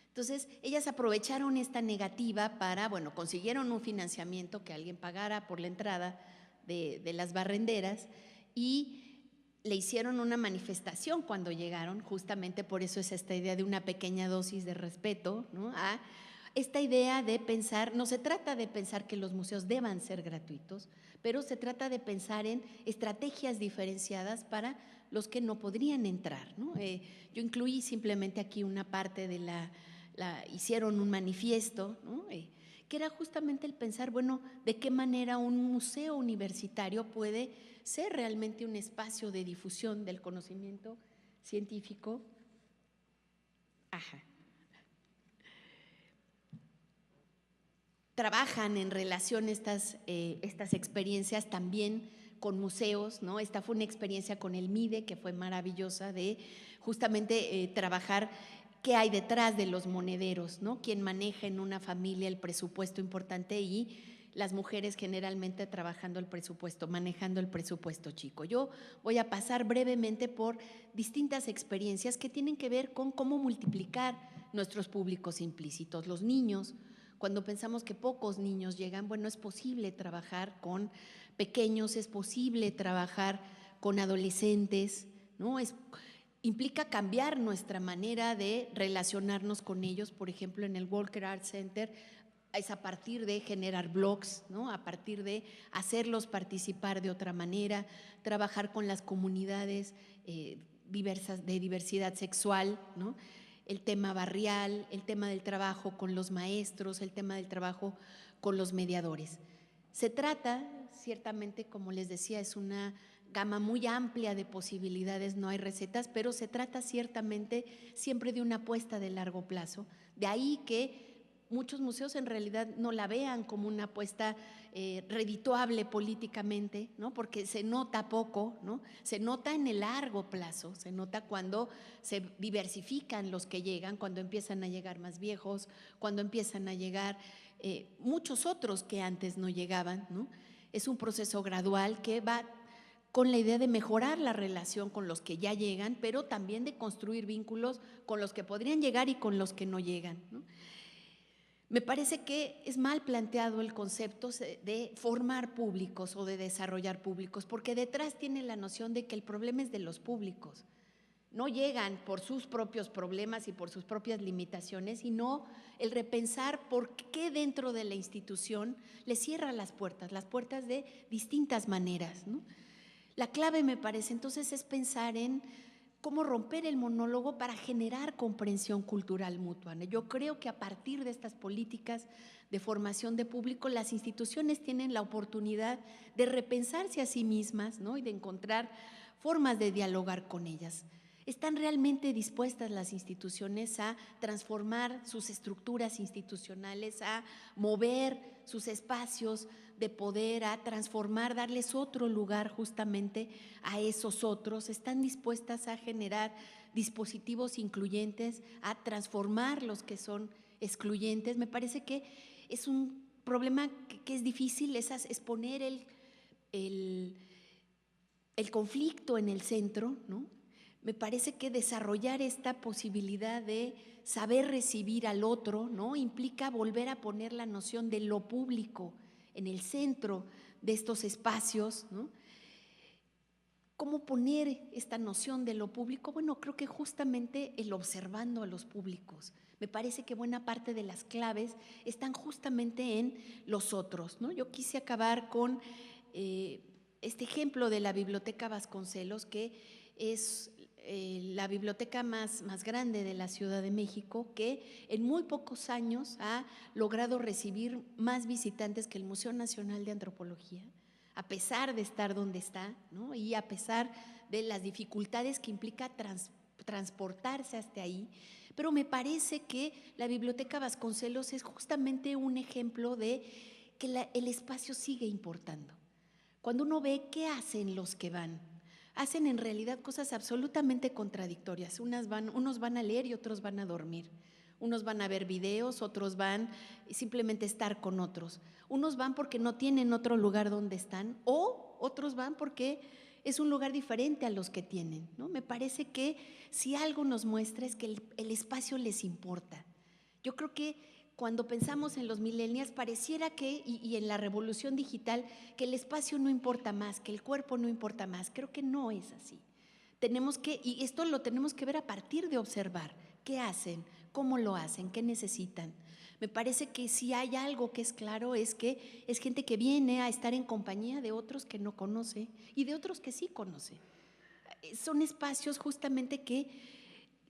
Entonces, ellas aprovecharon esta negativa para, bueno, consiguieron un financiamiento, que alguien pagara por la entrada de las barrenderas, y le hicieron una manifestación cuando llegaron, justamente por eso es esta idea de una pequeña dosis de respeto, ¿no? A esta idea de pensar, no se trata de pensar que los museos deban ser gratuitos, pero se trata de pensar en estrategias diferenciadas para los que no podrían entrar, ¿no? Yo incluí simplemente aquí una parte de hicieron un manifiesto, ¿no? Que era justamente el pensar, bueno, de qué manera un museo universitario puede ser realmente un espacio de difusión del conocimiento científico. Ajá. Trabajan en relación estas experiencias también con museos, ¿no? Esta fue una experiencia con el MIDE que fue maravillosa de justamente trabajar qué hay detrás de los monederos, ¿no? Quién maneja en una familia el presupuesto importante y las mujeres generalmente trabajando el presupuesto, manejando el presupuesto chico. Yo voy a pasar brevemente por distintas experiencias que tienen que ver con cómo multiplicar nuestros públicos implícitos, los niños. Cuando pensamos que pocos niños llegan, bueno, es posible trabajar con pequeños, es posible trabajar con adolescentes, ¿no? Implica cambiar nuestra manera de relacionarnos con ellos. Por ejemplo, en el Walker Art Center es a partir de generar blogs, ¿no? A partir de hacerlos participar de otra manera, trabajar con las comunidades diversas, de diversidad sexual, ¿no? El tema barrial, el tema del trabajo con los maestros, el tema del trabajo con los mediadores. Se trata, ciertamente, como les decía, es una gama muy amplia de posibilidades, no hay recetas, pero se trata ciertamente siempre de una apuesta de largo plazo. De ahí que muchos museos en realidad no la vean como una apuesta redituable políticamente, ¿no? Porque se nota poco, ¿no? Se nota en el largo plazo, se nota cuando se diversifican los que llegan, cuando empiezan a llegar más viejos, cuando empiezan a llegar muchos otros que antes no llegaban, ¿no? Es un proceso gradual que va con la idea de mejorar la relación con los que ya llegan, pero también de construir vínculos con los que podrían llegar y con los que no llegan, ¿no? Me parece que es mal planteado el concepto de formar públicos o de desarrollar públicos, porque detrás tiene la noción de que el problema es de los públicos. No llegan por sus propios problemas y por sus propias limitaciones, sino el repensar por qué dentro de la institución le cierra las puertas de distintas maneras, ¿no? La clave, me parece, entonces, es pensar en cómo romper el monólogo para generar comprensión cultural mutua. Yo creo que a partir de estas políticas de formación de público, las instituciones tienen la oportunidad de repensarse a sí mismas, ¿no? Y de encontrar formas de dialogar con ellas. ¿Están realmente dispuestas las instituciones a transformar sus estructuras institucionales, a mover sus espacios de poder, a transformar, darles otro lugar justamente a esos otros? ¿Están dispuestas a generar dispositivos incluyentes, a transformar los que son excluyentes? Me parece que es un problema que es difícil, es poner el conflicto en el centro, ¿no? Me parece que desarrollar esta posibilidad de saber recibir al otro, ¿no? Implica volver a poner la noción de lo público en el centro de estos espacios, ¿no? ¿Cómo poner esta noción de lo público? Bueno, creo que justamente el observando a los públicos. Me parece que buena parte de las claves están justamente en los otros, ¿no? Yo quise acabar con este ejemplo de la Biblioteca Vasconcelos, que es la biblioteca más grande de la Ciudad de México, que en muy pocos años ha logrado recibir más visitantes que el Museo Nacional de Antropología, a pesar de estar donde está, ¿no? Y a pesar de las dificultades que implica transportarse hasta ahí. Pero me parece que la Biblioteca Vasconcelos es justamente un ejemplo de que el espacio sigue importando. Cuando uno ve qué hacen los que van, hacen en realidad cosas absolutamente contradictorias. Unos van a leer y otros van a dormir. Unos van a ver videos, otros van simplemente a estar con otros. Unos van porque no tienen otro lugar donde están, o otros van porque es un lugar diferente a los que tienen, ¿no? Me parece que si algo nos muestra es que el espacio les importa. Yo creo que cuando pensamos en los millennials pareciera que, y en la revolución digital, que el espacio no importa más, que el cuerpo no importa más. Creo que no es así. y esto lo tenemos que ver a partir de observar qué hacen, cómo lo hacen, qué necesitan. Me parece que si hay algo que es claro es que es gente que viene a estar en compañía de otros que no conoce y de otros que sí conoce. Son espacios justamente que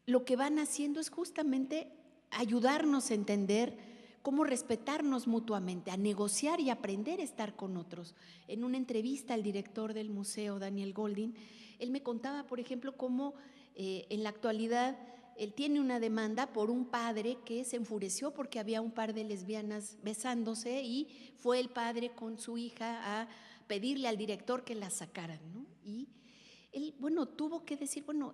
lo que van haciendo es justamente ayudarnos a entender cómo respetarnos mutuamente, a negociar y aprender a estar con otros. En una entrevista al director del museo, Daniel Goldin, él me contaba, por ejemplo, cómo en la actualidad él tiene una demanda por un padre que se enfureció porque había un par de lesbianas besándose y fue el padre con su hija a pedirle al director que las sacaran, ¿no? Y él, bueno, tuvo que decir, bueno,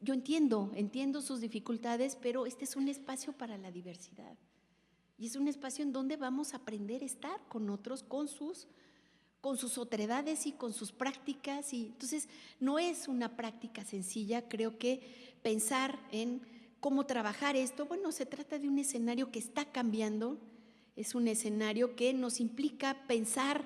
yo entiendo sus dificultades, pero este es un espacio para la diversidad. Y es un espacio en donde vamos a aprender a estar con otros, con sus otredades y con sus prácticas. Y entonces no es una práctica sencilla. Creo que pensar en cómo trabajar esto, bueno, se trata de un escenario que está cambiando, es un escenario que nos implica pensar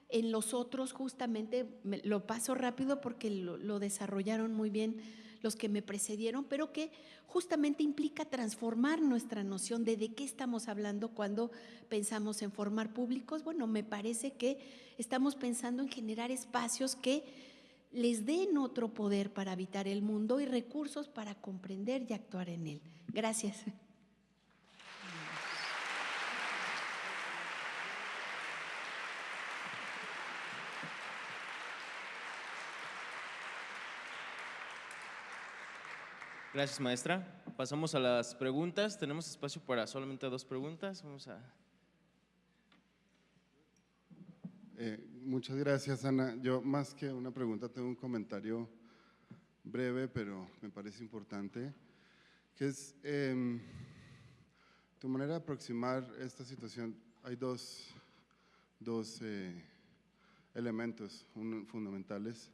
en los otros, justamente. Lo paso rápido porque lo desarrollaron muy bien los que me precedieron, pero que justamente implica transformar nuestra noción de qué estamos hablando cuando pensamos en formar públicos. Bueno, me parece que estamos pensando en generar espacios que les den otro poder para habitar el mundo y recursos para comprender y actuar en él. Gracias. Gracias, maestra. Pasamos a las preguntas. Tenemos espacio para solamente 2 preguntas. Vamos a… Muchas gracias, Ana. Yo, más que una pregunta, tengo un comentario breve, pero me parece importante, que es tu manera de aproximar esta situación. Hay dos elementos fundamentales.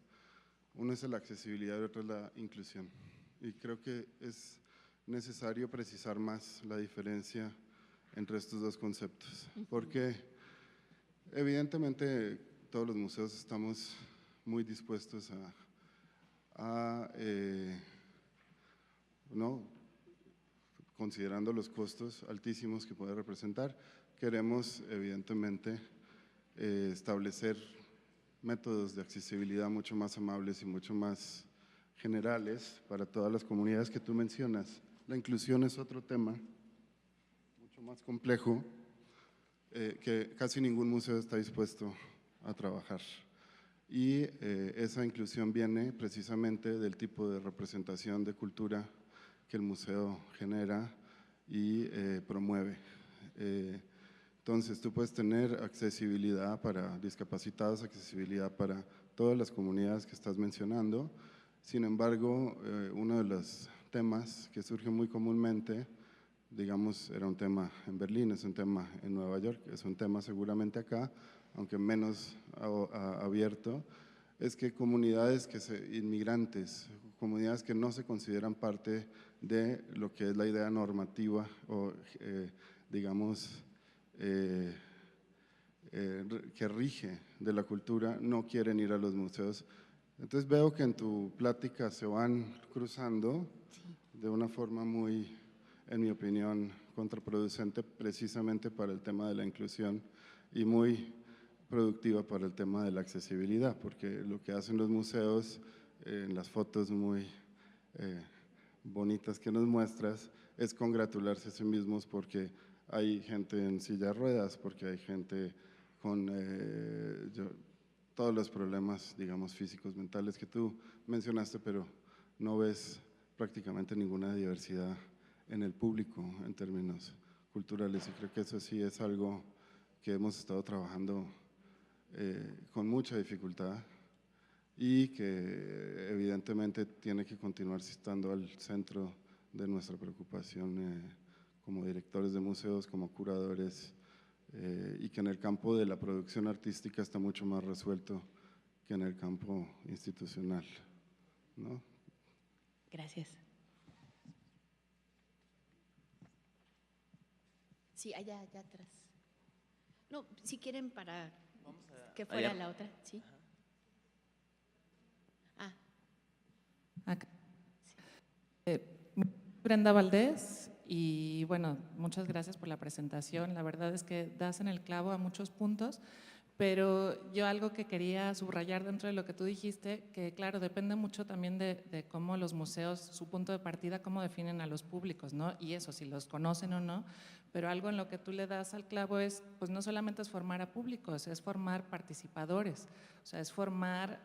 Uno es la accesibilidad y otro es la inclusión. Y creo que es necesario precisar más la diferencia entre estos dos conceptos, porque evidentemente todos los museos estamos muy dispuestos ¿no? Considerando los costos altísimos que puede representar, queremos evidentemente establecer métodos de accesibilidad mucho más amables y mucho más generales para todas las comunidades que tú mencionas. La inclusión es otro tema mucho más complejo que casi ningún museo está dispuesto a trabajar. Y esa inclusión viene precisamente del tipo de representación de cultura que el museo genera y promueve. Entonces, tú puedes tener accesibilidad para discapacitados, accesibilidad para todas las comunidades que estás mencionando. Sin embargo, uno de los temas que surge muy comúnmente, digamos, era un tema en Berlín, es un tema en Nueva York, es un tema seguramente acá, aunque menos abierto, es que comunidades inmigrantes, comunidades que no se consideran parte de lo que es la idea normativa o digamos que rige de la cultura, no quieren ir a los museos. Entonces veo que en tu plática se van cruzando de una forma muy, en mi opinión, contraproducente precisamente para el tema de la inclusión y muy productiva para el tema de la accesibilidad, porque lo que hacen los museos en las fotos muy bonitas que nos muestras es congratularse a sí mismos porque hay gente en silla de ruedas, porque hay gente con todos los problemas, digamos, físicos, mentales que tú mencionaste, pero no ves prácticamente ninguna diversidad en el público en términos culturales, y creo que eso sí es algo que hemos estado trabajando con mucha dificultad y que evidentemente tiene que continuar estando al centro de nuestra preocupación como directores de museos, como curadores, y que en el campo de la producción artística está mucho más resuelto que en el campo institucional, ¿no? Gracias. Sí, allá atrás. No, si quieren para que fuera allá. la otra, sí. Brenda Valdés y bueno, muchas gracias por la presentación. La verdad es que das en el clavo a muchos puntos, pero yo algo que quería subrayar dentro de lo que tú dijiste, que claro, depende mucho también de cómo los museos, su punto de partida, cómo definen a los públicos, ¿no? Y eso, si los conocen o no, pero algo en lo que tú le das al clavo es, pues no solamente es formar a públicos, es formar participadores, o sea, es formar,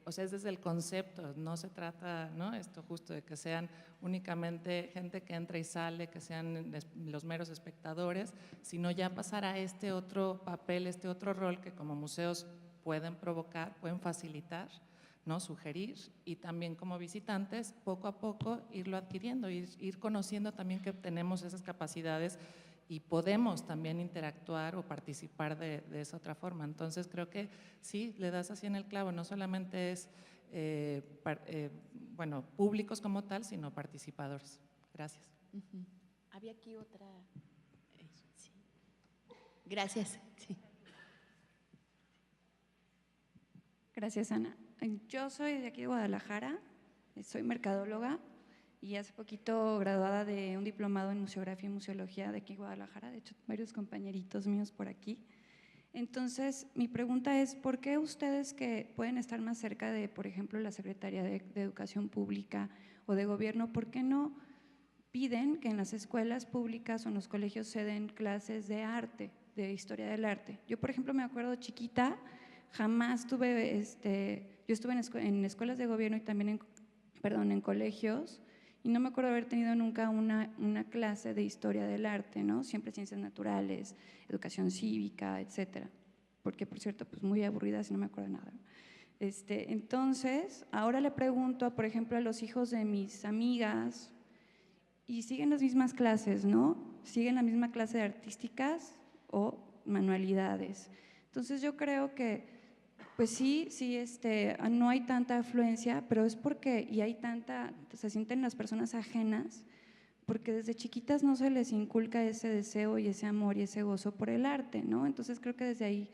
o sea, es desde el concepto, no se trata, ¿no? Esto justo de que sean únicamente gente que entra y sale, que sean los meros espectadores, sino ya pasar a este otro papel, este otro rol que como museos pueden provocar, pueden facilitar, ¿no? Sugerir, y también como visitantes poco a poco irlo adquiriendo, ir conociendo también que tenemos esas capacidades y podemos también interactuar o participar de esa otra forma. Entonces creo que sí, le das así en el clavo, no solamente es bueno, públicos como tal, sino participadores. Gracias. Había aquí otra. Sí. Gracias. Sí. Gracias, Ana. Yo soy de aquí de Guadalajara, soy mercadóloga y hace poquito graduada de un diplomado en museografía y museología de aquí de Guadalajara, de hecho varios compañeritos míos por aquí. Entonces, mi pregunta es, ¿por qué ustedes que pueden estar más cerca de, por ejemplo, la Secretaría de Educación Pública o de Gobierno, por qué no piden que en las escuelas públicas o en los colegios se den clases de arte, de historia del arte? Yo, por ejemplo, me acuerdo chiquita, jamás tuve, yo estuve en escuelas de gobierno y también en colegios, y no me acuerdo haber tenido nunca una clase de historia del arte, ¿no? Siempre ciencias naturales, educación cívica, etcétera. Porque, por cierto, pues muy aburrida si no me acuerdo de nada. Entonces, ahora le pregunto, por ejemplo, a los hijos de mis amigas, y siguen las mismas clases, ¿no? Siguen la misma clase de artísticas o manualidades. Entonces, yo creo que pues sí, no hay tanta afluencia, pero es porque, y hay tanta, se sienten las personas ajenas, porque desde chiquitas no se les inculca ese deseo y ese amor y ese gozo por el arte, ¿no? Entonces creo que desde ahí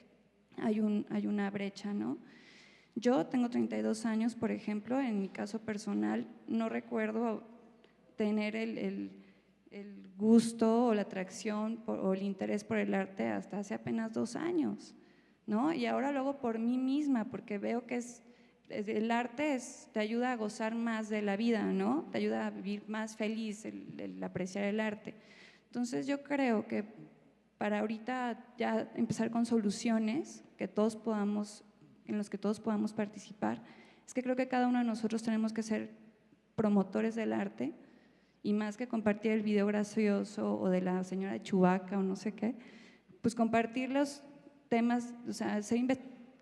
hay una brecha, ¿no? Yo tengo 32 años, por ejemplo, en mi caso personal, no recuerdo tener el gusto o la atracción o el interés por el arte hasta hace apenas 2 años, ¿no? Y ahora lo hago por mí misma, porque veo que el arte te ayuda a gozar más de la vida, ¿no? Te ayuda a vivir más feliz, el apreciar el arte. Entonces yo creo que para ahorita ya empezar con soluciones en los que todos podamos participar, es que creo que cada uno de nosotros tenemos que ser promotores del arte, y más que compartir el video gracioso o de la señora de Chewbacca o no sé qué, pues compartir los temas, o sea, ser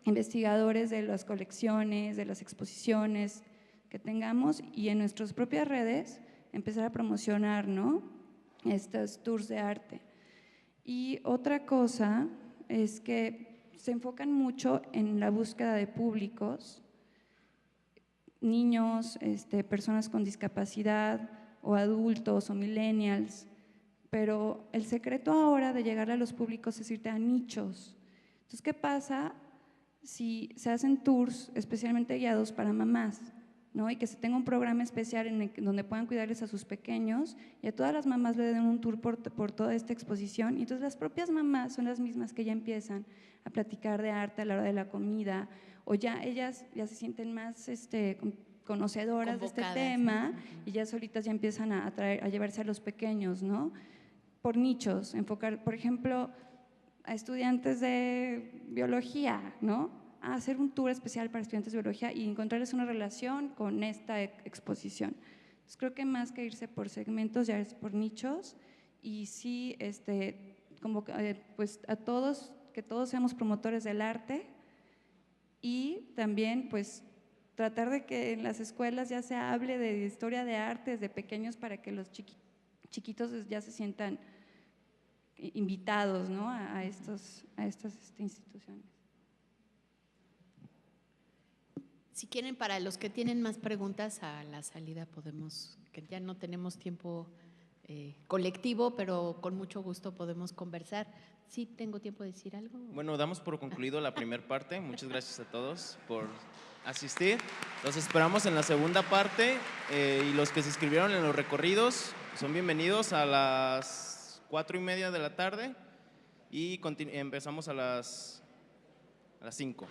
investigadores de las colecciones, de las exposiciones que tengamos, y en nuestras propias redes empezar a promocionar, ¿no? Estos tours de arte. Y otra cosa es que se enfocan mucho en la búsqueda de públicos, niños, personas con discapacidad o adultos o millennials, pero el secreto ahora de llegar a los públicos es irte a nichos. Entonces, ¿qué pasa si se hacen tours especialmente guiados para mamás, ¿no? Y que se tenga un programa especial donde puedan cuidarles a sus pequeños y a todas las mamás le den un tour por toda esta exposición? Y entonces las propias mamás son las mismas que ya empiezan a platicar de arte a la hora de la comida, o ya ellas ya se sienten más conocedoras de este tema y ya solitas ya empiezan a llevarse a los pequeños, ¿no? Por nichos, enfocar, por ejemplo, a estudiantes de biología, ¿no? A hacer un tour especial para estudiantes de biología y encontrarles una relación con esta exposición. Entonces creo que más que irse por segmentos, ya es por nichos, y sí, pues a todos, que todos seamos promotores del arte, y también pues tratar de que en las escuelas ya se hable de historia de arte desde pequeños para que los chiquitos ya se sientan invitados, ¿no? a estas instituciones. Si quieren, para los que tienen más preguntas, a la salida podemos, que ya no tenemos tiempo colectivo, pero con mucho gusto podemos conversar. ¿Sí tengo tiempo de decir algo? Bueno, damos por concluido la primera parte. Muchas gracias a todos por asistir. Los esperamos en la segunda parte, y los que se inscribieron en los recorridos, Son bienvenidos a las 4:30 de la tarde y empezamos a las 5.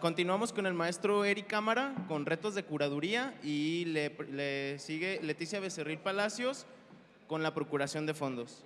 Continuamos con el maestro Eric Cámara con retos de curaduría y le sigue Leticia Becerril Palacios con la procuración de fondos.